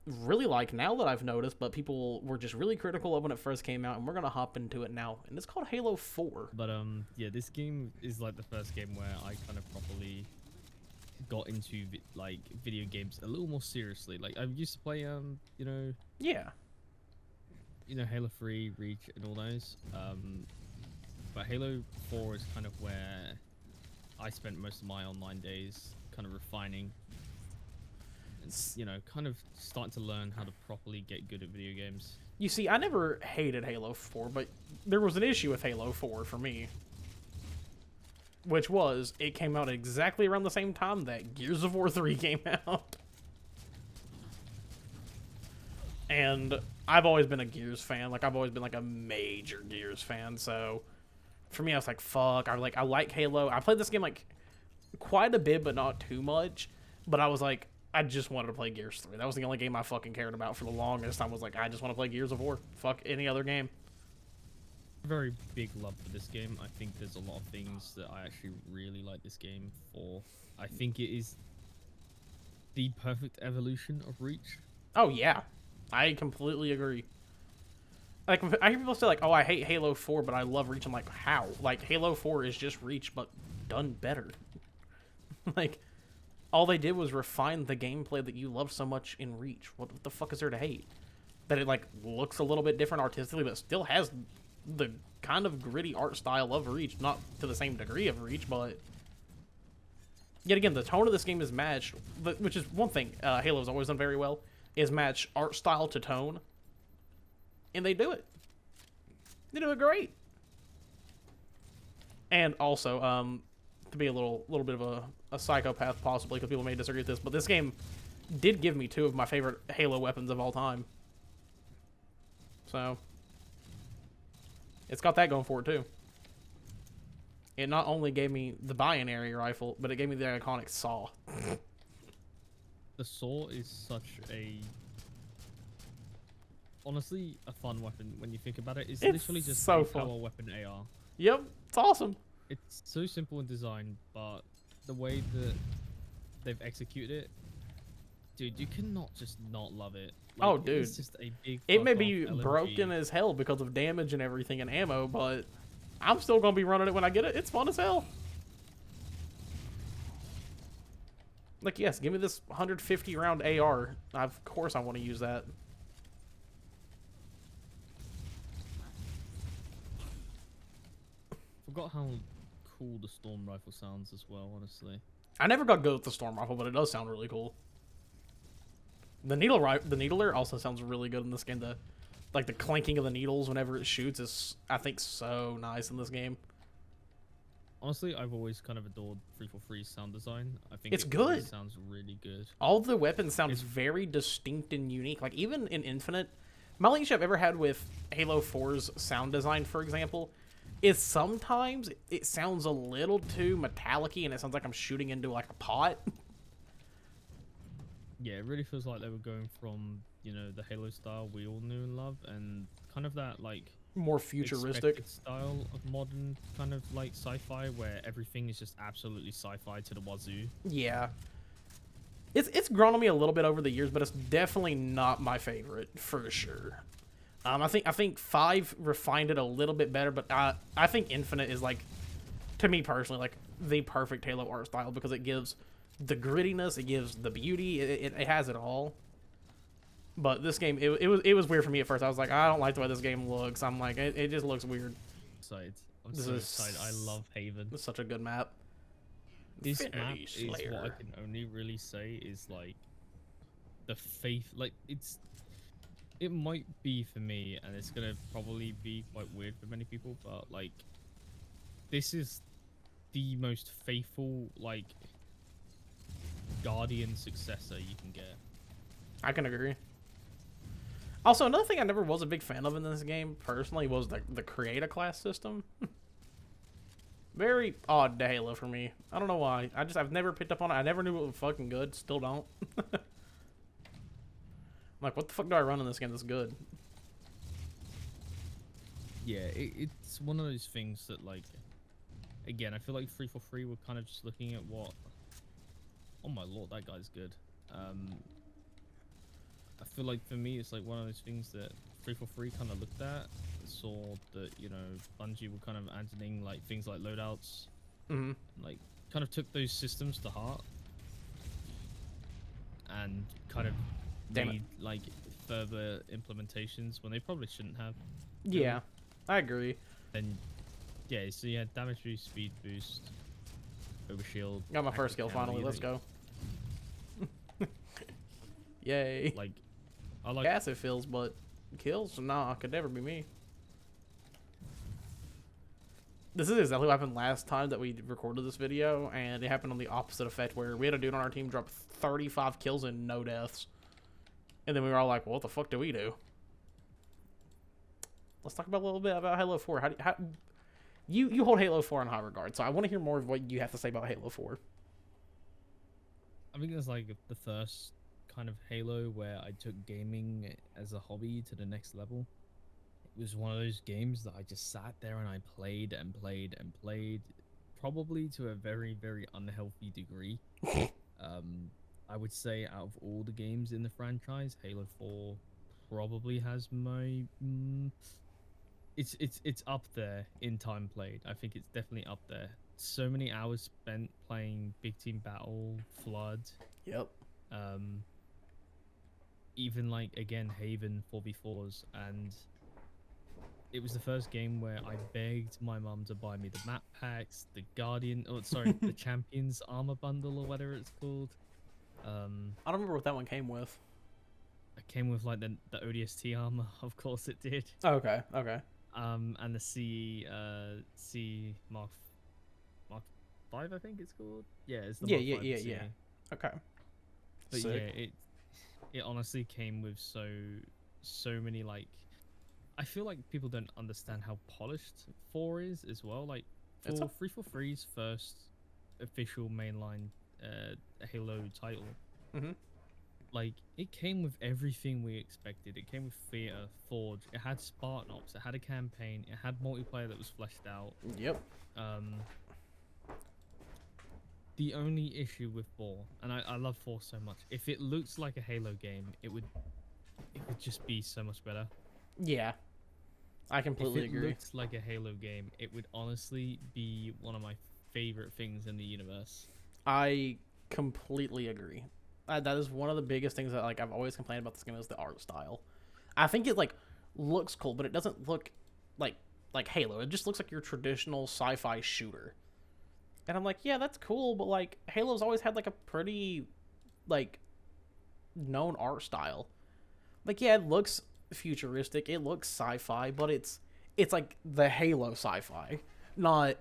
really like now that I've noticed, but people were just really critical of when it first came out, and we're gonna hop into it now. And it's called Halo 4. But yeah, this game is like the first game where I kind of properly got into like video games a little more seriously. Like, I used to play Yeah. Halo 3, Reach, and all those. But Halo 4 is kind of where I spent most of my online days kind of refining. And, kind of starting to learn how to properly get good at video games. You see, I never hated Halo 4, but there was an issue with Halo 4 for me. Which was, it came out exactly around the same time that Gears of War 3 came out. And I've always been a Gears fan. Like, I've always been like a major Gears fan, so for me I was like, fuck, I like Halo. I played this game like quite a bit, but not too much. But I was like, I just wanted to play Gears 3. That was the only game I fucking cared about for the longest. I was like, I just want to play Gears of War. Fuck any other game. Very big love for this game. I think there's a lot of things that I actually really like this game for. I think it is the perfect evolution of Reach. Oh yeah, I completely agree. Like, I hear people say like, oh, I hate Halo 4, but I love Reach. I'm like, how? Like, Halo 4 is just Reach, but done better. Like, all they did was refine the gameplay that you loved so much in Reach. What the fuck is there to hate? That it like looks a little bit different artistically, but still has the kind of gritty art style of Reach, not to the same degree of Reach, but yet again, the tone of this game is matched, which is one thing Halo's always done very well, is match art style to tone, and they do it. They do it great. And also, to be a little bit of a psychopath possibly, because people may disagree with this, but this game did give me 2 of my favorite Halo weapons of all time. So it's got that going for it too. It not only gave me the binary rifle, but it gave me the iconic saw. The saw is such a, honestly, a fun weapon when you think about it. It's literally just so a fun. power weapon AR. Yep, it's awesome. It's so simple in design, but the way that they've executed it, dude, you cannot just not love it. Like, Oh, dude. It's just a big It may fuck be off LMG. broken as hell because of damage and everything and ammo, but I'm still going to be running it when I get it. It's fun as hell. Like, yes, give me this 150 round AR. Of course I want to use that. forgot how cool the storm rifle sounds as well. Honestly, I never got good with the storm rifle, but it does sound really cool. The needler also sounds really good in this game. Like the clanking of the needles whenever it shoots is, I think, so nice in this game. honestly, I've always kind of adored 343's sound design. I think It's it always good. sounds really good. All the weapons sound very distinct and unique. Like even in Infinite, my only issue I've ever had with Halo 4's sound design, for example, is sometimes it sounds a little too metallic-y and it sounds like I'm shooting into like a pot. Yeah, it really feels like they were going from, you know, the Halo style we all knew and love, and kind of that like More futuristic expected style of modern kind of like sci-fi where everything is just absolutely sci-fi to the wazoo. Yeah. It's grown on me a little bit over the years, but it's definitely not my favorite for sure. I think 5 refined it a little bit better, but I think Infinite is like, to me personally, like the perfect Halo art style because it gives the grittiness, it gives the beauty, it has it all. But this game, it was weird for me at first. I was like, I don't like the way this game looks. I'm like, it just looks weird. I'm This so is- excited. I love Haven. It's such a good map. This map Infinity is what I Slayer. can only really say is like the faith. Like it might be for me, and it's gonna probably be quite weird for many people, but like this is the most faithful like Guardian successor you can get. I can agree. Also, another thing I never was a big fan of in this game, personally, was the create a class system. Very odd to Halo for me. I don't know why. I've never picked up on it. I never knew it was fucking good. Still don't. I'm like, what the fuck do I run in this game that's good? Yeah, it's one of those things that like, again, I feel like 343 we're kind of just looking at what. Oh my lord, that guy's good. I feel like for me, it's like one of those things that 343 kind of looked at, saw that, you know, Bungie were kind of abandoning like things like loadouts, Mm-hmm. like kind of took those systems to heart and kind of Damn it. made like further implementations when they probably shouldn't have. Yeah, I agree. Then, yeah, so you had damage boost, speed boost, overshield. Got my first active kill camo, finally. you Let's know, go. Yay. Like, I like. Gas it feels, but kills? Nah, could never be me. This is exactly what happened last time that we recorded this video, and it happened on the opposite effect where we had a dude on our team drop 35 kills and no deaths. And then we were all like, well, what the fuck do we do? Let's talk about a little bit about Halo 4. You hold Halo 4 in high regard, so I want to hear more of what you have to say about Halo 4. I think it's like the first kind of Halo where I took gaming as a hobby to the next level. It was one of those games that I just sat there and I played and played and played, probably to a very, very unhealthy degree. I would say out of all the games in the franchise, Halo 4 probably has my it's up there in time played. I think it's definitely up there. So many hours spent playing Big Team Battle, Flood, Yep. even like again Haven 4v4s, and it was the first game where I begged my mum to buy me the map packs, the Guardian, oh sorry, the Champions armor bundle or whatever it's called. I don't remember what that one came with. It came with like the ODST armor, of course it did. Okay, okay. And the C Mark 5, I think it's called. Yeah, it's the Yeah, Mark yeah, 5 yeah, CE. yeah. Okay. But Sick. yeah, it honestly came with so many like. I feel like people don't understand how polished 4 is as well. Like for It's a- 343's first official mainline Halo title, Mhm. like it came with everything we expected. It came with Theater, Forge. It had Spartan Ops. It had a campaign. It had multiplayer that was fleshed out. Yep. The only issue with 4, and I love 4 so much. If it looks like a Halo game, it would just be so much better. Yeah. I completely If it agree. looks like a Halo game, it would honestly be one of my favorite things in the universe. I completely agree. That is one of the biggest things that like I've always complained about this game is the art style. I think it like looks cool, but it doesn't look like like Halo. It just looks like your traditional sci-fi shooter. And I'm like, yeah, that's cool, but like Halo's always had like a pretty like known art style. Like, yeah, it looks futuristic, it looks sci-fi, but it's like the Halo sci-fi, not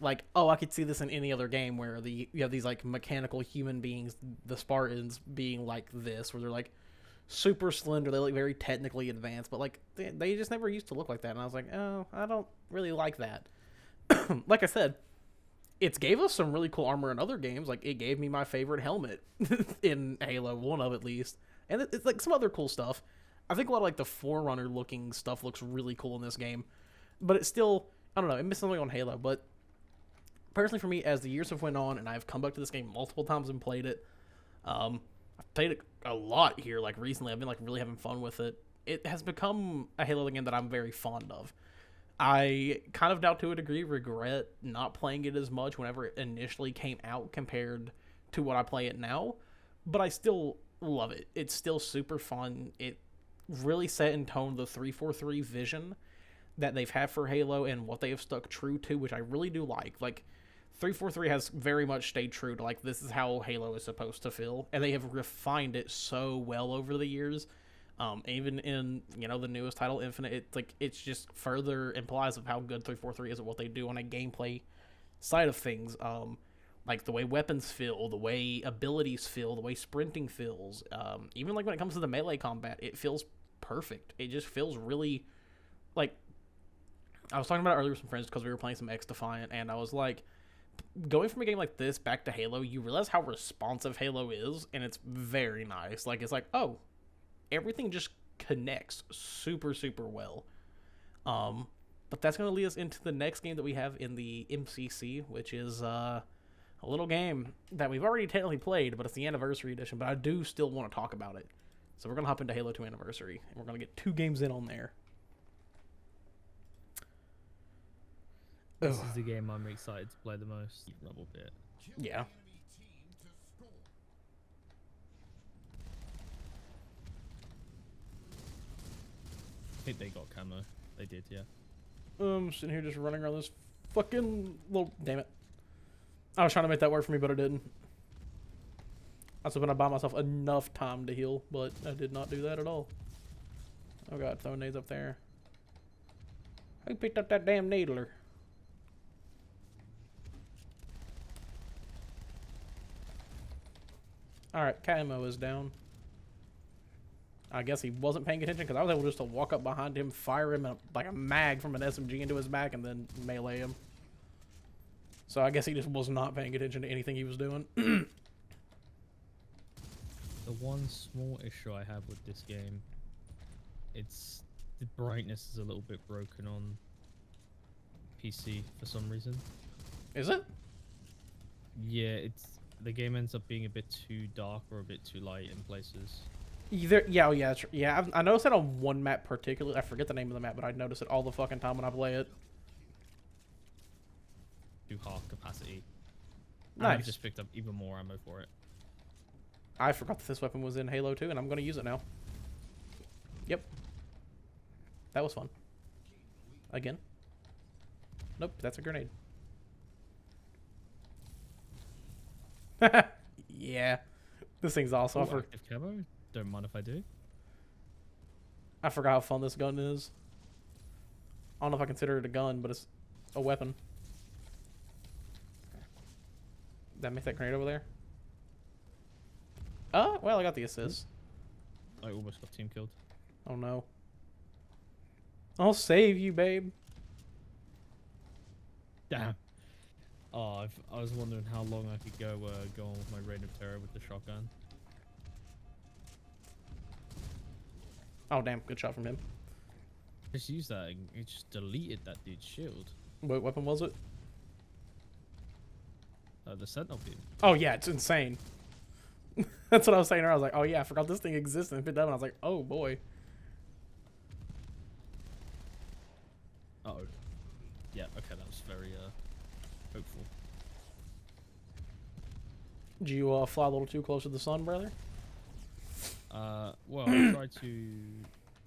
like, oh, I could see this in any other game where you have these like mechanical human beings, the Spartans, being like this, where they're like super slender, they look very technically advanced, but like they just never used to look like that, and I was like, oh, I don't really like that. Like I said, it's gave us some really cool armor in other games. Like, it gave me my favorite helmet in Halo, one of at least, and it's like some other cool stuff. I think a lot of like the Forerunner looking stuff looks really cool in this game, but it's still, I don't know, it missed something on Halo. But personally, for me, as the years have went on and I've come back to this game multiple times and played it, I've played it a lot here. Like recently, I've been like really having fun with it. It has become a Halo game that I'm very fond of. I kind of now, to a degree, regret not playing it as much whenever it initially came out compared to what I play it now, but I still love it. It's still super fun. It really set in tone the 343 vision that they've had for Halo and what they have stuck true to, which I really do like. Like, 343 has very much stayed true to, like, this is how Halo is supposed to feel, and they have refined it so well over the years. Even in, the newest title, Infinite, it's just further implies of how good 343 is at what they do on a gameplay side of things. Like the way weapons feel, the way abilities feel, the way sprinting feels. Even like when it comes to the melee combat, it feels perfect. It just feels really, like, I was talking about it earlier with some friends because we were playing some X Defiant, and I was like, going from a game like this back to Halo, you realize how responsive Halo is, and it's very nice. Like, it's like, oh, everything just connects super, super well. But that's going to lead us into the next game that we have in the MCC, which is a little game that we've already technically played, but it's the Anniversary Edition, but I do still want to talk about it. So we're going to hop into Halo 2 Anniversary, and we're going to get 2 games in on there. This is the game I'm excited to play the most. Rubble bit. Yeah. I think they got camo. They did, yeah. Sitting here just running around this fucking little... Damn it. I was trying to make that work for me, but it didn't. I was hoping I'd buy myself enough time to heal, but I did not do that at all. Oh god, throwing nades up there. Who picked up that damn needler? Alright, camo is down. I guess he wasn't paying attention because I was able just to walk up behind him, fire him like a mag from an SMG into his back, and then melee him. So I guess he just was not paying attention to anything he was doing. The one small issue I have with this game, it's the brightness is a little bit broken on PC for some reason. Is it? Yeah, the game ends up being a bit too dark or a bit too light in places. Either, yeah, oh yeah, yeah. I noticed that on one map particularly. I forget the name of the map, but I notice it all the fucking time when I play it. Too half capacity. Nice. I just picked up even more ammo for it. I forgot that this weapon was in Halo 2, and I'm going to use it now. Yep. That was fun. Again. Nope, that's a grenade. Yeah. This thing's awesome. Ooh, active camo? Don't mind if I do. I forgot how fun this gun is. I don't know if I consider it a gun, but it's a weapon. Did I make that grenade over there? Oh, well, I got the assist. I almost got team killed. Oh, no. I'll save you, babe. Damn. Oh, I was wondering how long I could go on with my Reign of Terror with the shotgun. Oh, damn. Good shot from him. Just use that and it just deleted that dude's shield. What weapon was it? The Sentinel beam. Oh, yeah. It's insane. That's what I was saying earlier. I was like, oh, yeah. I forgot this thing existed. And picked it up and I was like, oh, boy. Uh-oh. Yeah, okay. That was very hopeful. Did you fly a little too close to the sun, brother? Well, I tried to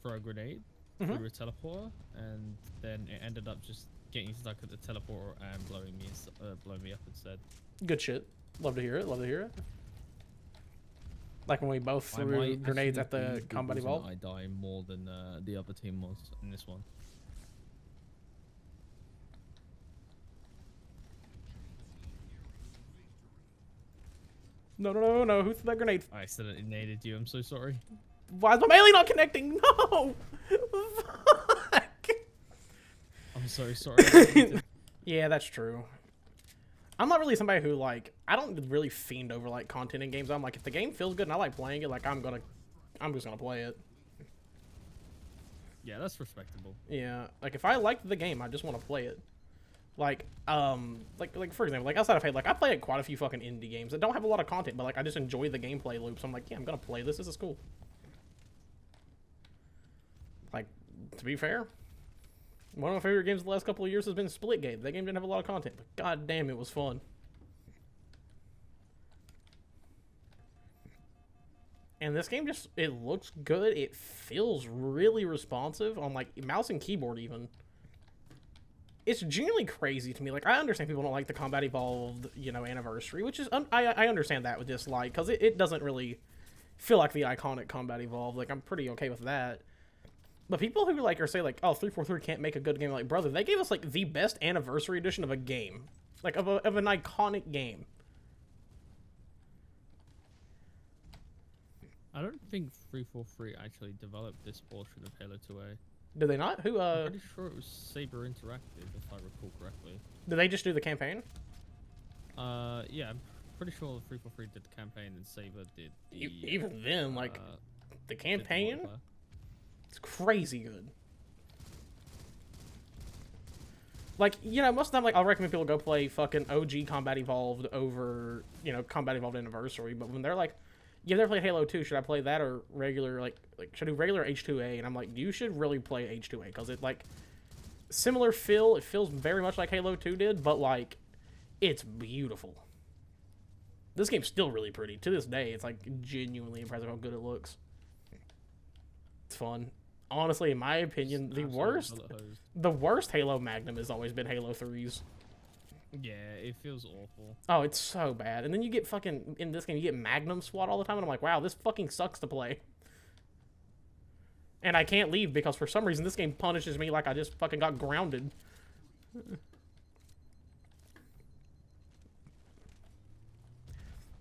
throw a grenade, Mhm. through a teleporter, and then it ended up just getting stuck at the teleporter and blowing me up instead. Good shit. Love to hear it. Love to hear it. Like when we both I threw might grenades actually at the be combat reason evolve. I die more than the other team was in this one. No, no, no, no. Who threw that grenade? I accidentally naded you. I'm so sorry. Why is my melee not connecting? No! Fuck! I'm so sorry. Yeah, that's true. I'm not really somebody who, like, I don't really fiend over, like, content in games. I'm like, if the game feels good and I like playing it, like, I'm just gonna play it. Yeah, that's respectable. Yeah, like, if I like the game, I just want to play it. Like, like for example, like, outside of Halo, like, I play quite a few fucking indie games that don't have a lot of content, but, like, I just enjoy the gameplay loops. I'm like, yeah, I'm gonna play this. This is cool. Like, to be fair, one of my favorite games the last couple of years has been Splitgate. That game didn't have a lot of content, but god damn, it was fun. And this game just, it looks good. It feels really responsive on, like, mouse and keyboard even. It's genuinely crazy to me. Like, I understand people don't like the Combat Evolved, you know, anniversary, which is, I understand that with dislike, because it doesn't really feel like the iconic Combat Evolved. Like, I'm pretty okay with that. But people who, like, are say, like, oh, 343 can't make a good game, like, brother, they gave us, like, the best anniversary edition of a game. Like, of an iconic game. I don't think 343 actually developed this portion of Halo 2A. Did they not? Who, I'm pretty sure it was Saber Interactive, if I recall correctly. did they just do the campaign? Yeah, I'm pretty sure 343 did the campaign and Saber did the... Even then, like, the did the campaign? multiplayer. It's crazy good. Like, you know, most of the time, like, I'll recommend people go play fucking OG Combat Evolved over, you know, Combat Evolved Anniversary, but when they're like, you've never played Halo 2, should I play that or regular, like should I do regular H2A? And I'm like, you should really play H2A, because it, like, similar feel, it feels very much like Halo 2 did, but, like, it's beautiful. This game's still really pretty. To this day, it's, like, genuinely impressive how good it looks. It's fun. Honestly, in my opinion, the worst Halo Magnum has always been Halo 3's. Yeah, it feels awful. Oh, it's so bad. And then you get fucking, in this game, you get Magnum SWAT all the time, and I'm like, wow, this fucking sucks to play. And I can't leave because for some reason this game punishes me like I just fucking got grounded.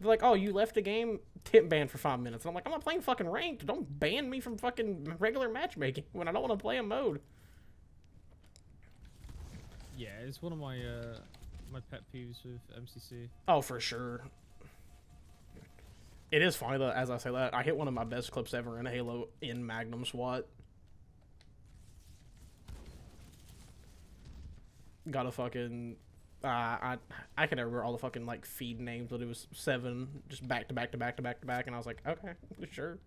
They're like, oh, you left the game? Tip ban for 5 minutes. And I'm like, I'm not playing fucking ranked. Don't ban me from fucking regular matchmaking when I don't want to play a mode. Yeah, it's one of my my pet peeves with MCC. Oh, for sure. It is funny that, as I say that, I hit one of my best clips ever in Halo in Magnum SWAT. Got a fucking... I can never remember all the fucking, like, feed names, but it was 7, just back to back to back to back to back, and I was like, okay, sure.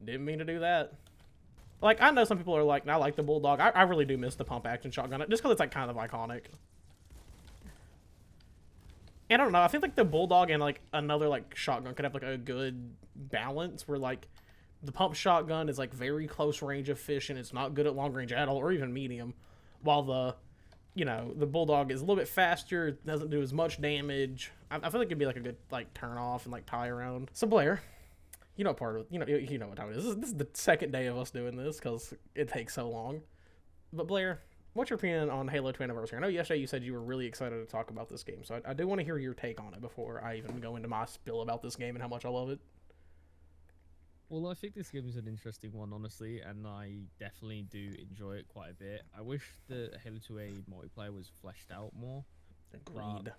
Didn't mean to do that. Like, I know some people are like, I like the Bulldog. I really do miss the pump action shotgun, just because it's, like, kind of iconic. And I don't know, I think, like, the Bulldog and, like, another, like, shotgun could have, like, a good balance where, like, the pump shotgun is, like, very close range efficient. It's not good at long range at all, or even medium, while the... You know, the Bulldog is a little bit faster, doesn't do as much damage. I feel like it'd be like a good, like, turn off and, like, tie around. So Blair, you know part of, you know what time it is. This is the second day of us doing this because it takes so long. But Blair, what's your opinion on Halo 2 Anniversary? I know yesterday you said you were really excited to talk about this game, so I do want to hear your take on it before I even go into my spill about this game and how much I love it. Well, I think this game is an interesting one, honestly, and I definitely do enjoy it quite a bit. I wish the Halo 2A multiplayer was fleshed out more. Agreed.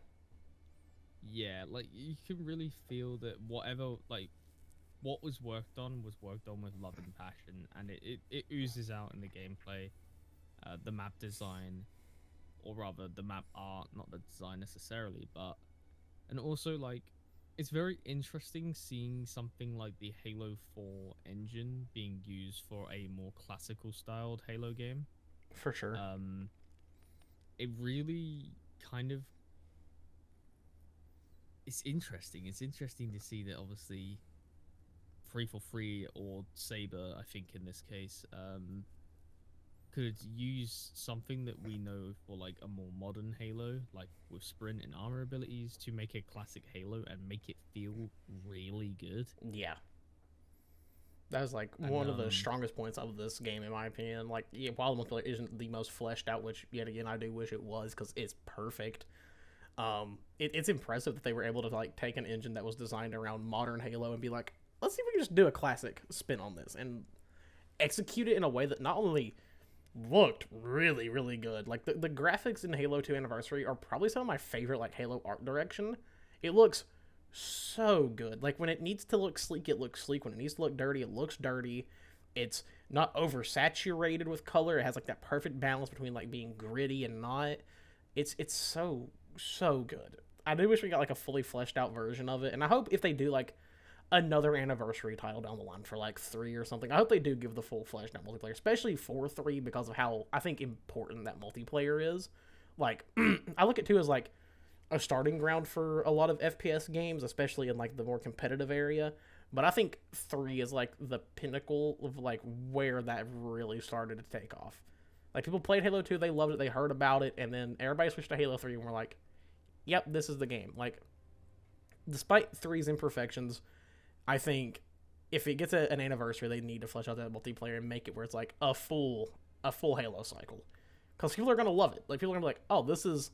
Yeah, like, you can really feel that whatever, like, what was worked on with love and passion, and it oozes out in the gameplay, the map design, or rather the map art, not the design necessarily, but, and also, like, it's very interesting seeing something like the Halo 4 engine being used for a more classical styled Halo game. For sure. It really kind of... It's interesting. It's interesting to see that obviously 343 or Saber, I think in this case, could use something that we know for like a more modern Halo, like with sprint and armor abilities, to make a classic Halo and make it feel really good. Yeah. That was like And, one of the strongest points of this game, in my opinion. Like, yeah, while the multiplayer isn't the most fleshed out, which yet again I do wish it was because it's perfect. It's impressive that they were able to like take an engine that was designed around modern Halo and be like, let's see if we can just do a classic spin on this and execute it in a way that not only looked really, really good. Like the graphics in Halo 2 Anniversary are probably some of my favorite like Halo art direction. It looks so good. Like when it needs to look sleek, it looks sleek. When it needs to look dirty, it looks dirty. It's not oversaturated with color. It has like that perfect balance between like being gritty and not. It's so good. I do wish we got like a fully fleshed out version of it, and I hope if they do like another anniversary title down the line for like 3 or something, I hope they do give the full fleshed out multiplayer, especially for 3 because of how I think important that multiplayer is. Like I look at 2 as like a starting ground for a lot of FPS games, especially in like the more competitive area. But I think 3 is like the pinnacle of like where that really started to take off. Like people played Halo 2, they loved it, they heard about it, and then everybody switched to Halo 3 and we're like, yep, this is the game. Like despite 3's imperfections, I think if it gets an anniversary, they need to flesh out that multiplayer and make it where it's like a full Halo cycle. Because people are gonna love it. Like people are gonna be like, oh, this is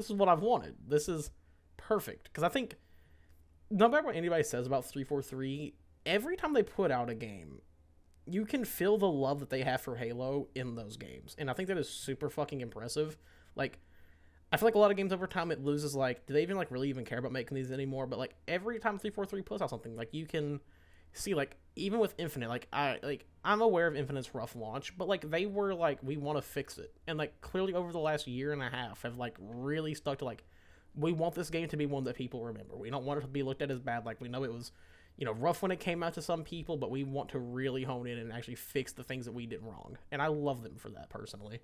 what I've wanted. This is perfect. Because I think no matter what anybody says about 343, every time they put out a game, you can feel the love that they have for Halo in those games. And I think that is super fucking impressive. Like, I feel like a lot of games over time, it loses, like, do they even, like, really even care about making these anymore? But, like, every time 343 puts out something, like, you can see, like, even with Infinite, I'm aware of Infinite's rough launch, but, like, they were, like, we want to fix it. And, like, clearly over the last year and a half have, like, really stuck to, like, we want this game to be one that people remember. We don't want it to be looked at as bad. Like, we know it was, you know, rough when it came out to some people, but we want to really hone in and actually fix the things that we did wrong. And I love them for that, personally.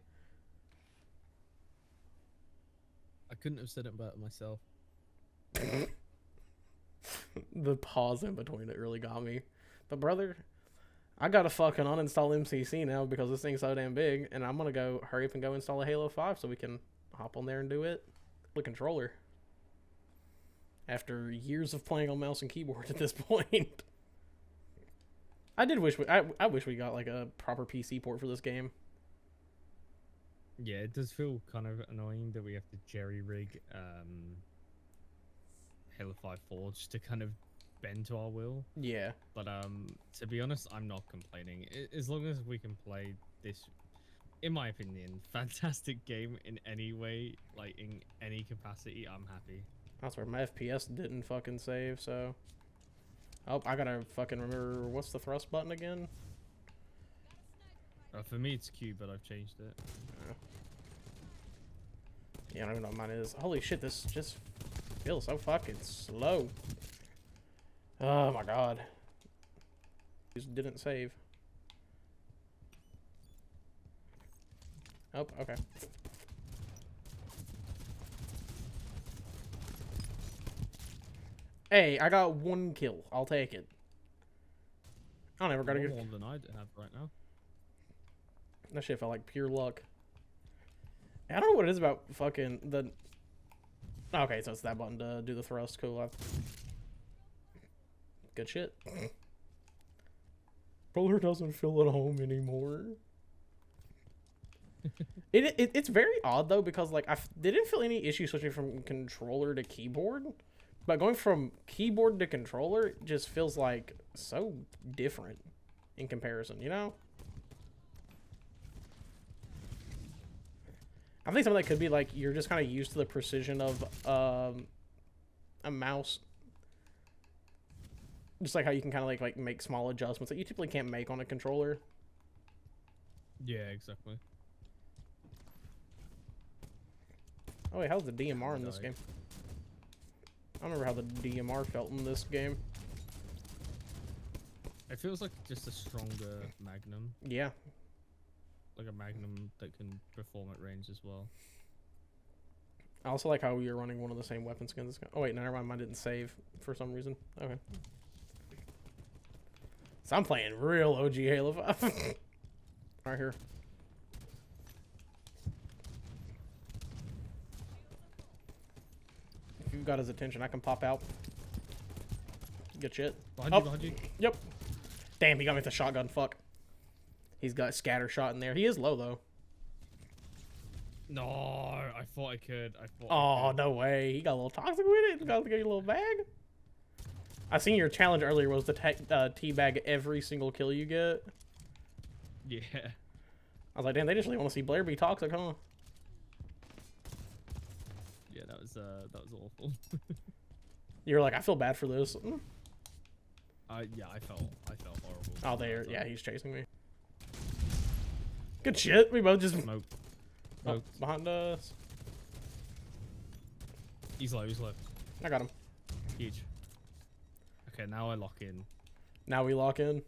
I couldn't have said it better myself. The pause in between it really got me. But brother, I gotta fucking uninstall MCC now because this thing's so damn big, and I'm gonna go hurry up and go install a Halo 5 so we can hop on there and do it with a controller. After years of playing on mouse and keyboard at this point. I wish we got like a proper PC port for this game. Yeah, it does feel kind of annoying that we have to jerry-rig Halo 5 Forge to kind of bend to our will. Yeah. But to be honest, I'm not complaining. As long as we can play this, in my opinion, fantastic game in any way, like in any capacity, I'm happy. I swear, my FPS didn't fucking save, so... Oh, I gotta fucking remember, what's the thrust button again? For me, it's Q, but I've changed it. Yeah, I don't even know what mine is. Holy shit, this just feels so fucking slow. Oh my god. Just didn't save. Oh, okay. Hey, I got 1 kill. I'll take it. I don't ever gotta get more than I have right now. That shit felt like pure luck. I don't know what it is about fucking the... Okay, so it's that button to do the thrust. Cool. Good shit. Roller doesn't feel at home anymore. It's very odd though because like I didn't feel any issue switching from controller to keyboard, but going from keyboard to controller just feels like so different in comparison, you know? I think some of that could be like you're just kind of used to the precision of a mouse. Just like how you can kind of like make small adjustments that you typically can't make on a controller. Yeah, exactly. Oh wait, how's the DMR in this game? I don't remember how the DMR felt in this game. It feels like just a stronger Magnum. Yeah. Like a Magnum that can perform at range as well. I also like how you're running one of the same weapon skins. Oh wait, no, never mind, mine didn't save for some reason. Okay. So I'm playing real OG Halo 5. Right here. got his attention. I can pop out. Good shit. Behind you. Yep. Damn, he got me with a shotgun. Fuck. He's got scatter shot in there. He is low though. No, I thought I could. Oh, no way. He got a little toxic with it. He got to get you a little bag. I seen your challenge earlier was to teabag every single kill you get. Yeah. I was like, damn, they just really want to see Blair be toxic, huh? Yeah, that was awful. You were like, I feel bad for this. Yeah, I felt horrible. Oh, there. Yeah, he's chasing me. Good shit. We both just Smoke. oh, behind us. He's low. I got him. Huge. Okay, now I lock in. Now we lock in.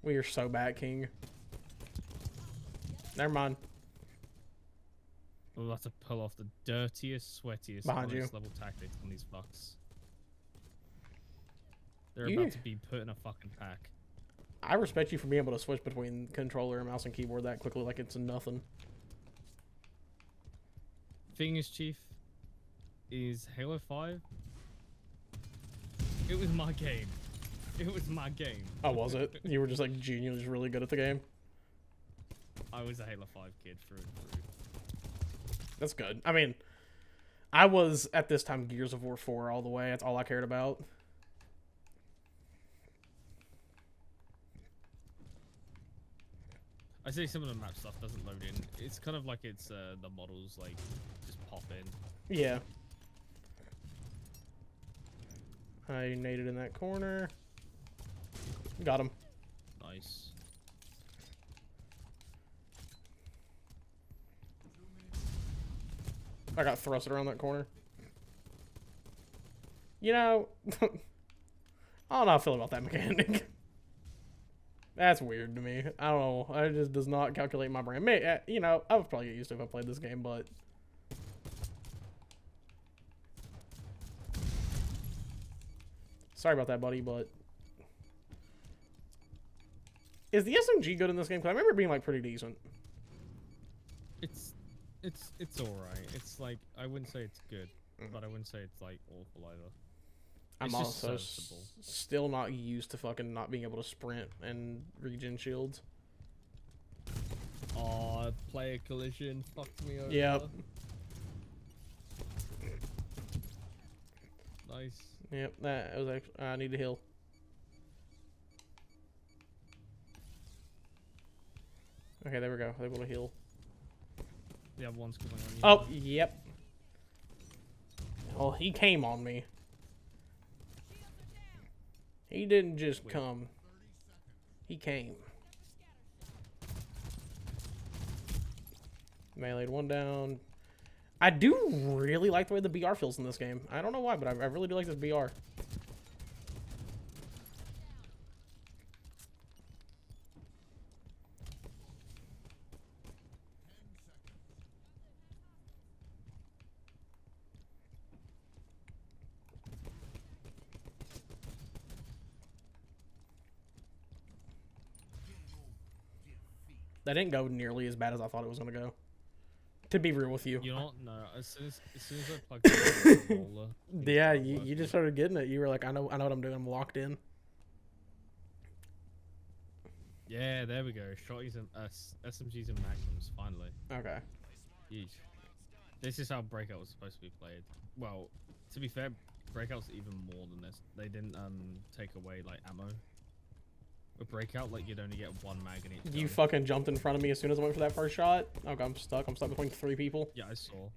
We are so bad, King. Never mind. We'll have to pull off the dirtiest, sweatiest, Behind you. level tactics on these fucks. They're You- about to be put in a fucking pack. I respect you for being able to switch between controller, mouse, and keyboard that quickly like it's nothing. Thing is, Chief, is Halo 5. It was my game. Oh, was it? You were just like genuinely really good at the game? I was a Halo 5 kid through and through. That's good. I mean, I was at this time Gears of War 4 all the way. That's all I cared about. I say some of the map stuff doesn't load in. It's kind of like it's the models like just pop in. Yeah. I naded in that corner. Got him. Nice. I got thrusted around that corner. You know, I don't know how I feel about that mechanic. That's weird to me. I don't know. It just does not calculate my brain. You know, I would probably get used to it if I played this game, but... Sorry about that, buddy, but... Is the SMG good in this game? Because I remember it being, like, pretty decent. It's alright. It's like, I wouldn't say it's good, but I wouldn't say it's like awful either. I'm It's just also serviceable. still not used to fucking not being able to sprint and regen shields. Oh, player collision fucked me over. Yep. Nice. Yep, that was actually... I need to heal. Okay, there we go. Able to heal. Yeah, one's coming on you. Oh, yep. Well, he came on me. He didn't just come. He came. Melee'd one down. I do really like the way the BR feels in this game. I don't know why, but I really do like this BR. That didn't go nearly as bad as I thought it was going to go. To be real with you. You know what? No, as soon as I plugged in the controller, Yeah, you just started getting it. You were like, I know what I'm doing. I'm locked in. Yeah, there we go. Shotties and SMGs and magnums, finally. Okay. Yeesh. This is how Breakout was supposed to be played. Well, to be fair, Breakout's even more than this. They didn't take away like ammo. With Breakout, like you'd only get one mag in each You gun. fucking jumped in front of me as soon as I went for that first shot. Okay, I'm stuck. I'm stuck between 3 people. Yeah, I saw.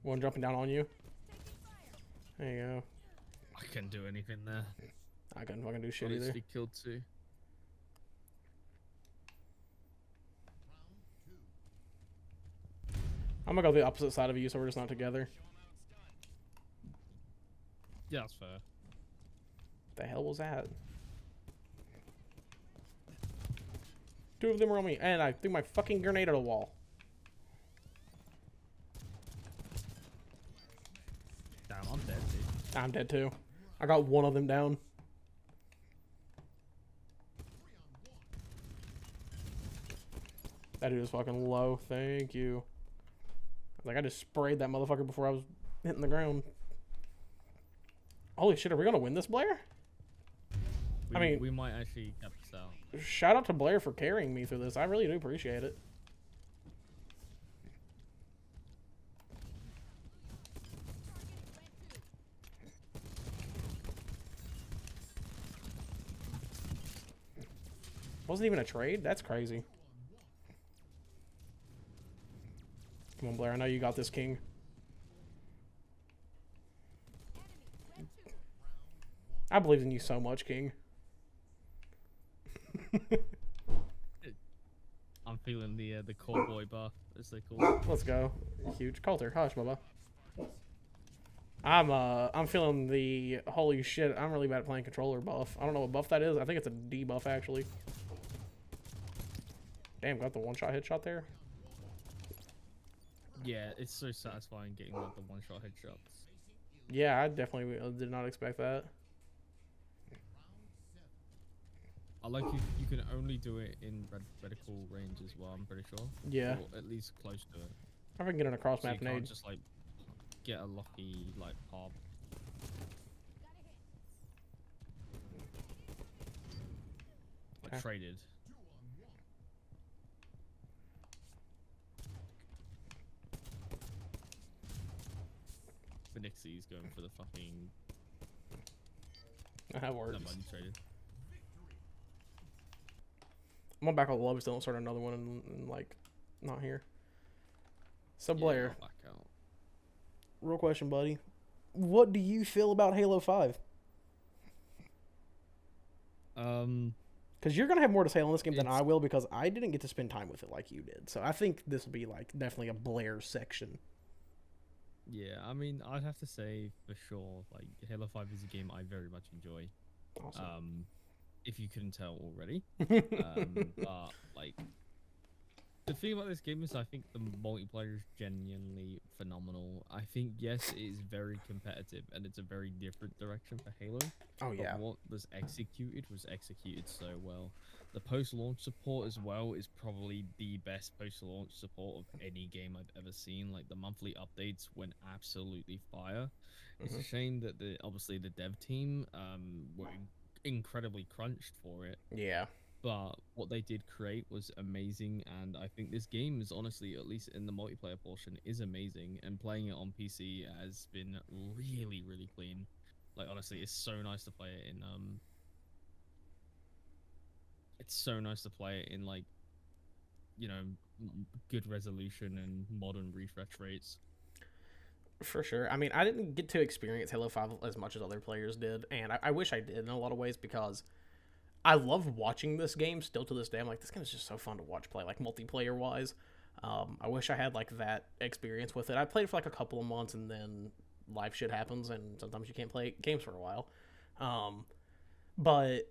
One jumping down on you. There you go. I couldn't do anything there. I couldn't fucking do shit either. Honestly, killed 2. I'm gonna go the opposite side of you so we're just not together. Yeah, that's fair. The hell was that? 2 of them were on me, and I threw my fucking grenade at a wall. Damn, I'm dead, dude. I'm dead too. I got one of them down. That dude is fucking low. Thank you. Like, I just sprayed that motherfucker before I was hitting the ground. Holy shit, are we gonna win this, Blair? I mean, we might actually get this out. Shout out to Blair for carrying me through this. I really do appreciate it. Wasn't even a trade? That's crazy. Come on, Blair. I know you got this, King. I believe in you so much, King. I'm feeling the cowboy buff, as they call it. Let's go. Huge. Coulter, hush, Bubba. I'm feeling the holy shit. I'm really bad at playing controller buff. I don't know what buff that is. I think it's a debuff actually. Damn, got the one-shot headshot there. Yeah, it's so satisfying getting like the one-shot headshots. Yeah, I definitely did not expect that. I like you can only do it in reticle range as well, I'm pretty sure. Yeah. Or at least close to it. I can get in a cross So map you can't nade. just like get a lucky like pop. Okay. Traded. Phoenixie's going for the fucking. That works. That money traded. I'm gonna back out the lobby still and start another one and like not here. So Yeah, Blair, I'll back out. real question, buddy. What do you feel about Halo 5? Because you're gonna have more to say on this game than I will, because I didn't get to spend time with it like you did. So I think this will be like definitely a Blair section. Yeah, I mean, I'd have to say for sure, like Halo 5 is a game I very much enjoy. Awesome. If you couldn't tell already. But like the thing about this game is I think the multiplayer is genuinely phenomenal. I think yes, it is very competitive and it's a very different direction for Halo. Oh yeah. But what was executed so well. The post-launch support as well is probably the best post-launch support of any game I've ever seen. Like the monthly updates went absolutely fire. It's a shame that obviously the dev team were incredibly crunched for it. Yeah. But what they did create was amazing, and I think this game is honestly, at least in the multiplayer portion, is amazing. And playing it on PC has been really, really clean. Like honestly, it's so nice to play it in it's so nice to play it in like, you know, good resolution and modern refresh rates. For sure. I mean, I didn't get to experience Halo 5 as much as other players did, and I wish I did in a lot of ways, because I love watching this game still to this day. I'm like, this game is just so fun to watch play, like multiplayer wise. I wish I had like that experience with it. I played for like a couple of months, and then life shit happens, and sometimes you can't play games for a while. But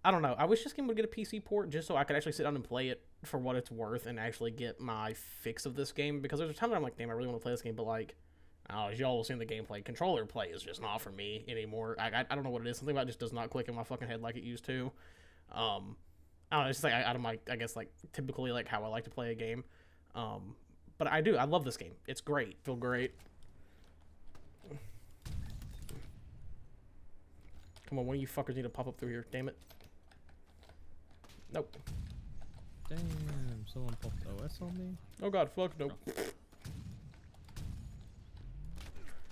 I don't know. I wish this game would get a PC port just so I could actually sit down and play it for what it's worth and actually get my fix of this game. Because there's a time that I'm like, damn, I really want to play this game, but like, as y'all will see in the gameplay, controller play is just not for me anymore. I don't know what it is. Something about it just does not click in my fucking head like it used to. I don't know. It's just like out of my, I guess, like typically like how I like to play a game. But I do. I love this game. It's great. Feel great. Come on, one of you fuckers need to pop up through here. Damn it. Nope. Damn, someone popped OS on me. Oh god, fuck, nope.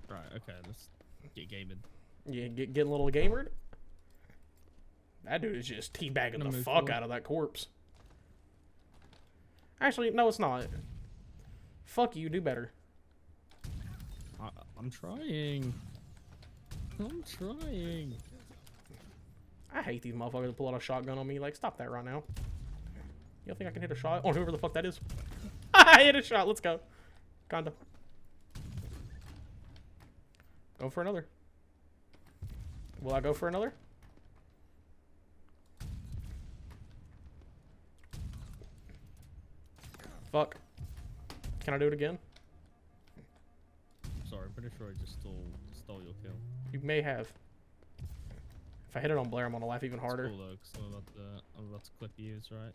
Right, okay, let's get gaming. Yeah, getting a little gamered? That dude is just teabagging the fuck out of that corpse. Actually, no, it's not. Fuck you, do better. I'm trying. I'm trying. I hate these motherfuckers that pull out a shotgun on me. Like, stop that right now. You don't think I can hit a shot? Oh, whoever the fuck that is. I hit a shot. Let's go. Kinda. Go for another. Will I go for another? Fuck. Can I do it again? Sorry, I'm pretty sure I just stole your kill. You may have. If I hit it on Blair, I'm gonna laugh even harder. It's cool though, 'cause I'm about to clip you, right?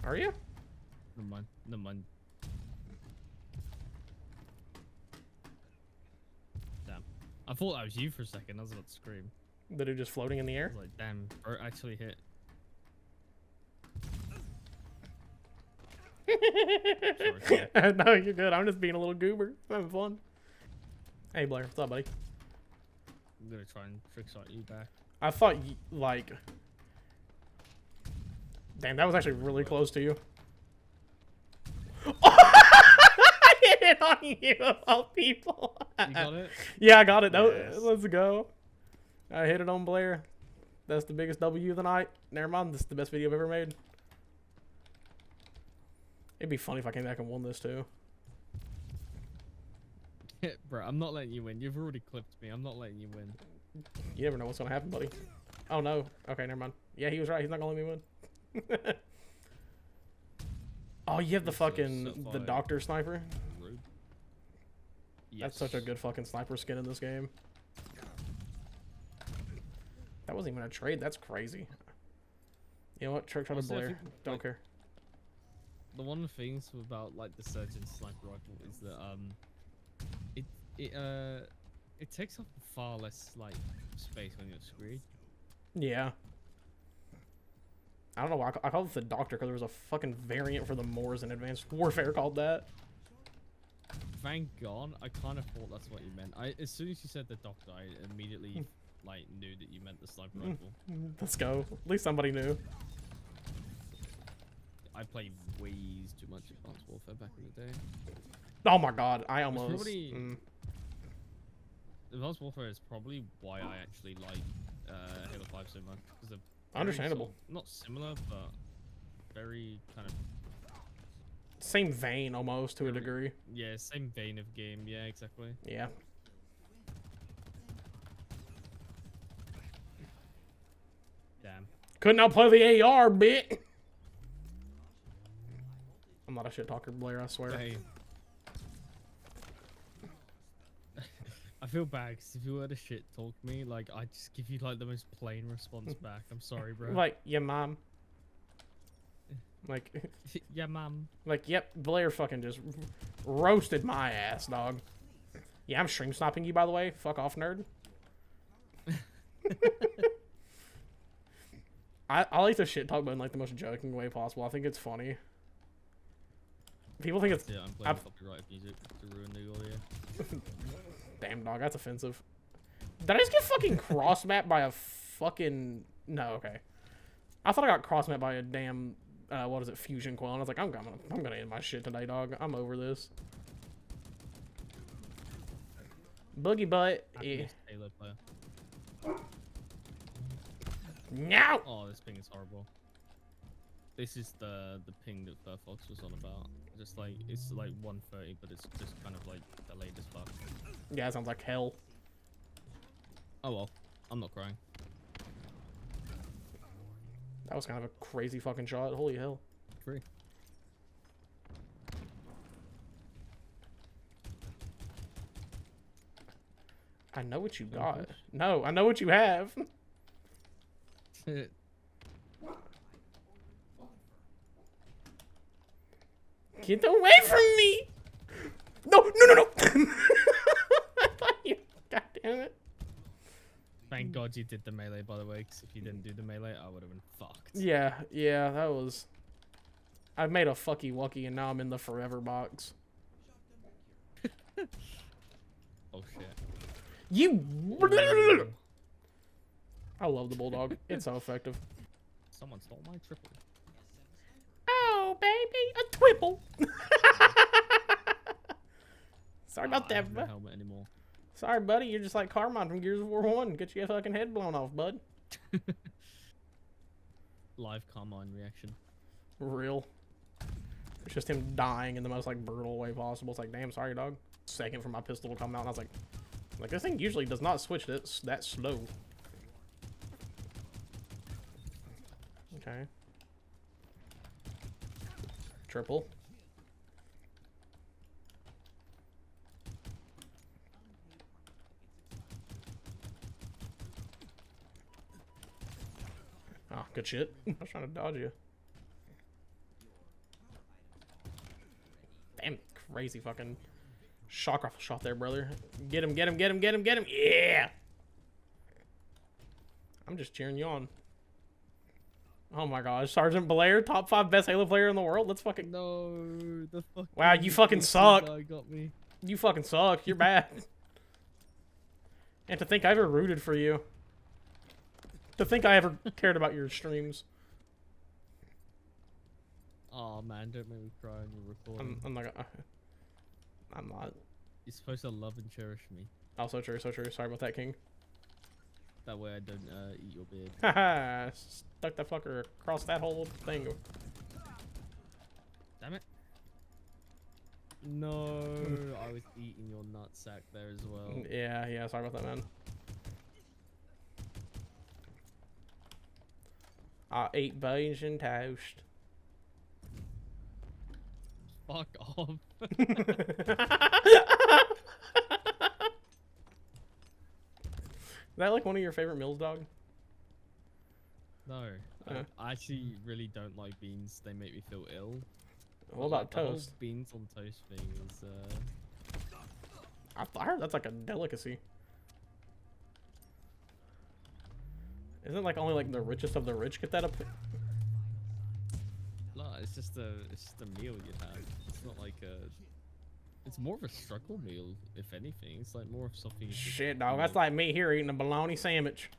Are you? Never mind. Never mind. I thought that was you for a second. I was about to scream. The dude just floating in the I air. was like, damn, bro actually hit. Sorry. No, you're good. I'm just being a little goober. I'm having fun. Hey, Blair. What's up, buddy? I'm gonna try and trick shot you back. I thought, like... Damn, that was actually really close to you. I hit it on you, of all people. You got it? Yeah, I got it. Yes. Let's go. I hit it on Blair. That's the biggest W of the night. Never mind. This is the best video I've ever made. It'd be funny if I came back and won this, too. Bro, I'm not letting you win. You've already clipped me. I'm not letting you win. You never know what's going to happen, buddy. Oh, no. Okay, never mind. Yeah, he was right. He's not going to let me win. Oh, you have the fucking the doctor sniper. Rude. That's such a good fucking sniper skin in this game. That wasn't even a trade. That's crazy. You know what? Trick shot of Also, I Blair. think, Don't like, care. The one of the things about like the surgeon sniper rifle is that it takes up far less like space when you're screwed. Yeah. I don't know why I called it the doctor because there was a fucking variant for the Moors in Advanced Warfare called that. Thank God, I kind of thought that's what you meant. As soon as you said the doctor, I immediately like knew that you meant the sniper rifle. Let's go. At least somebody knew. I played way too much Advanced Warfare back in the day. Oh my god, I almost. Probably, Advanced Warfare is probably why I actually like Halo 5 so much. Because Understandable. sort of, not similar, but very kind of Same vein almost to a degree. yeah, same vein of game. Yeah, exactly. Yeah. Damn. Couldn't outplay the AR, bit. I'm not a shit talker, Blair, I swear. Hey. I feel bad because if you were to shit talk me, like I just give you like the most plain response back. I'm sorry, bro. Like, yeah, mom. Like, Yeah, mum. like, yep, Blair fucking just roasted my ass, dog. Yeah, I'm stream sniping you, by the way. Fuck off, nerd. I like to shit talk, but in like the most joking way possible. I think it's funny. People think it's... Yeah, I'm playing copyrighted music to ruin the audio. Damn, dog, that's offensive. Did I just get fucking cross-mapped by a fucking... No, okay. I thought I got cross-mapped by a damn... what is it? Fusion coil. And I was like, I'm gonna end my shit today, dog. I'm over this. Boogie butt. Yeah. Halo player. No! Oh, this ping is horrible. This is the ping that Fox was on about. Just like it's like 130, but it's just kind of like delayed as fuck. Yeah, it sounds like hell. Oh well, I'm not crying. That was kind of a crazy fucking shot. Holy hell. Free. I know what you got. No, I know what you have. Get away from me! No, no, no, no! I thought you... God damn it. Thank God you did the melee, by the way, because if you didn't do the melee, I would have been fucked. Yeah, that was... I've made a fucky wucky and now I'm in the forever box. Oh shit. You... I love the bulldog. It's so effective. Someone stole my triple. Oh, baby, a twipple. Sorry about I that, have no bud. helmet anymore. Sorry, buddy. You're just like Carmine from Gears of War 1. Get your fucking head blown off, bud. Live Carmine reaction. Real. It's just him dying in the most like brutal way possible. It's like, damn, sorry, dog. Second for my pistol to come out, and I was like, this thing usually does not switch that slow. Okay. Triple. Oh, good shit. I was trying to dodge you. Damn, crazy fucking Shock rifle shot there, brother. Get him, get him, get him, get him, get him. Yeah! I'm just cheering you on. Oh my gosh, Sergeant Blair, top 5 best Halo player in the world. Let's fucking... No, the fucking... Wow, you fucking suck. Guy got me. You fucking suck. You're bad. And to think I ever rooted for you. To think I ever cared about your streams. Oh man, don't make me cry on your recording. I'm not gonna... I'm not. You're supposed to love and cherish me. Oh, so true, so true. Sorry about that, King. That way I don't eat your beard. Haha, stuck that fucker across that whole thing. Damn it. No, I was eating your nutsack there as well. Yeah, sorry about that, man. I ate beans and toast. Fuck off. Is that like one of your favorite meals, dog? No, I actually really don't like beans. They make me feel ill. What about the whole toast? beans on toast thing is I heard that's like a delicacy. Isn't like only like the richest of the rich get that up? no, it's just a meal you have. It's not like a. It's more of a struggle meal, if anything. It's like more of something. You Shit, dog. That's like me here eating a bologna sandwich.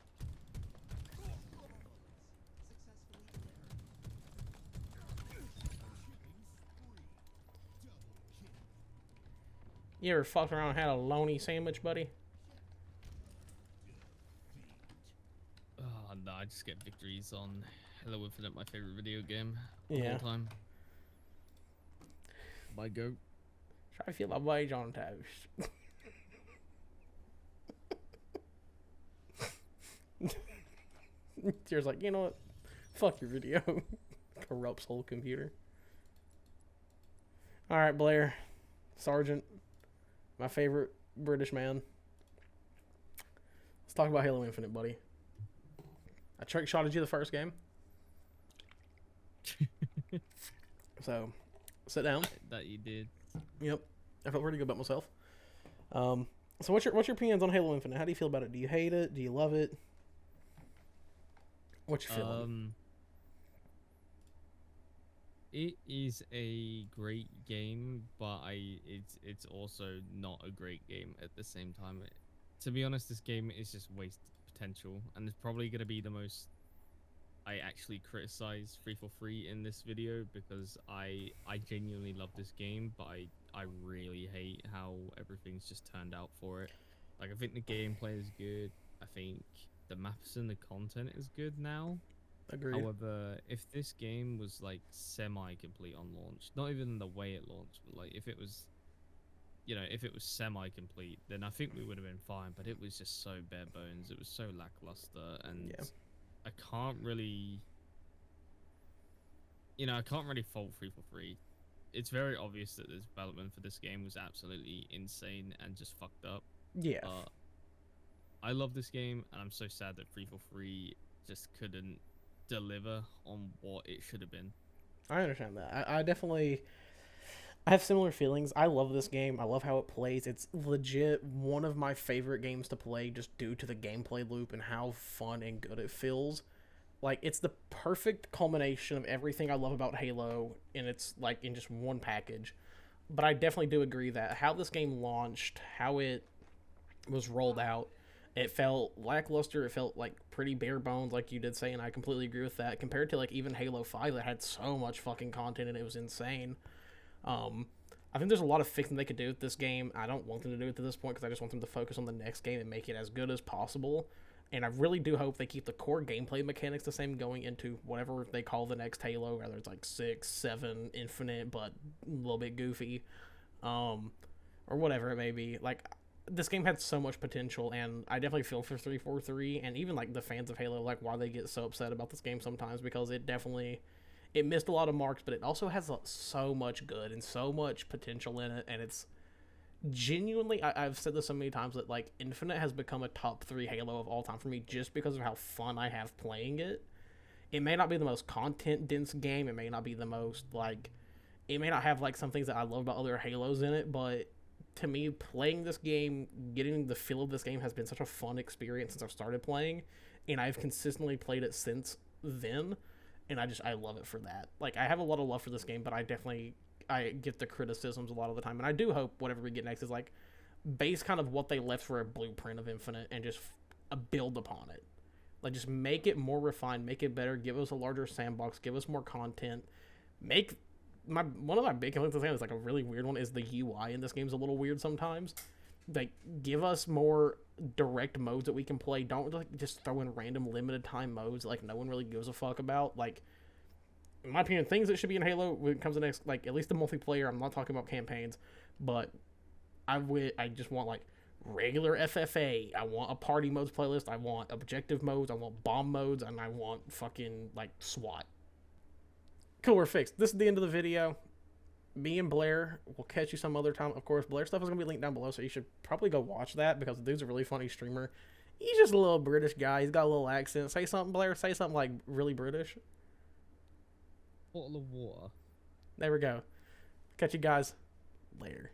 You ever fucked around and had a bologna sandwich, buddy? Oh, no, I just get victories on Halo Infinite, my favorite video game of Yeah. all time. My goat. Try to feel my wage on toast. Tears like, you know what? Fuck your video. Corrupts whole computer. Alright, Blair. Sergeant. My favorite British man. Let's talk about Halo Infinite, buddy. I trick shotted you the first game. So, sit down. That you did. Yep, I felt pretty good about myself. So what's your opinions on Halo Infinite? How do you feel about it? Do you hate it? Do you love it? What's your feeling? It is a great game, but it's also not a great game at the same time. To be honest, this game is just wasted potential, and it's probably gonna be the most I actually criticize 343 in this video, because I genuinely love this game, but I really hate how everything's just turned out for it. Like, I think the gameplay is good. I think the maps and the content is good now. Agreed. However, if this game was like semi-complete on launch, not even the way it launched, but like if it was, if it was semi-complete, then I think we would have been fine. But it was just so bare bones. It was so lackluster, and Yeah. I can't really, I can't really fault 343. It's very obvious that the development for this game was absolutely insane and just fucked up. Yeah. I love this game, and I'm so sad that 343 just couldn't deliver on what it should have been. I understand that. I definitely... I have similar feelings. I love this game. I love how it plays. It's legit one of my favorite games to play just due to the gameplay loop and how fun and good it feels. Like, it's the perfect culmination of everything I love about Halo, and it's like in just one package. But I definitely do agree that how this game launched, how it was rolled out, it felt lackluster. It felt like pretty bare bones, like you did say, and I completely agree with that. Compared to like even Halo 5 that had so much fucking content and it was insane. I think there's a lot of fixing they could do with this game. I don't want them to do it to this point because I just want them to focus on the next game and make it as good as possible. And I really do hope they keep the core gameplay mechanics the same going into whatever they call the next Halo, whether it's like 6, 7, Infinite, but a little bit goofy, or whatever it may be. Like, this game had so much potential, and I definitely feel for 343 and even like the fans of Halo, like why they get so upset about this game sometimes, because it missed a lot of marks, but it also has so much good and so much potential in it, and it's genuinely, I've said this so many times, that like Infinite has become a top 3 Halo of all time for me just because of how fun I have playing it. It may not be the most content dense game, it may not be the most like, it may not have like some things that I love about other Halos in it, but to me, playing this game, getting the feel of this game has been such a fun experience since I've started playing, and I've consistently played it since then, and I love it for that. Like, I have a lot of love for this game, but I get the criticisms a lot of the time, and I do hope whatever we get next is like base kind of what they left for a blueprint of Infinite and just build upon it. Like, just make it more refined, make it better, give us a larger sandbox, give us more content, make one of my big complaints with this game is like a really weird one is the UI in this game's a little weird sometimes. Like, give us more direct modes that we can play. Don't like just throw in random limited time modes that, like, no one really gives a fuck about. Like, in my opinion, things that should be in Halo when it comes to next, like, at least the multiplayer. I'm not talking about campaigns, but I just want like regular FFA. I want a party modes playlist. I want objective modes. I want bomb modes, and I want fucking like SWAT. Cool, we're fixed. This is the end of the video. Me and Blair will catch you some other time. Of course, Blair stuff is going to be linked down below, so you should probably go watch that because the dude's a really funny streamer. He's just a little British guy. He's got a little accent. Say something, Blair. Say something like really British. Bottle of water. There we go. Catch you guys later.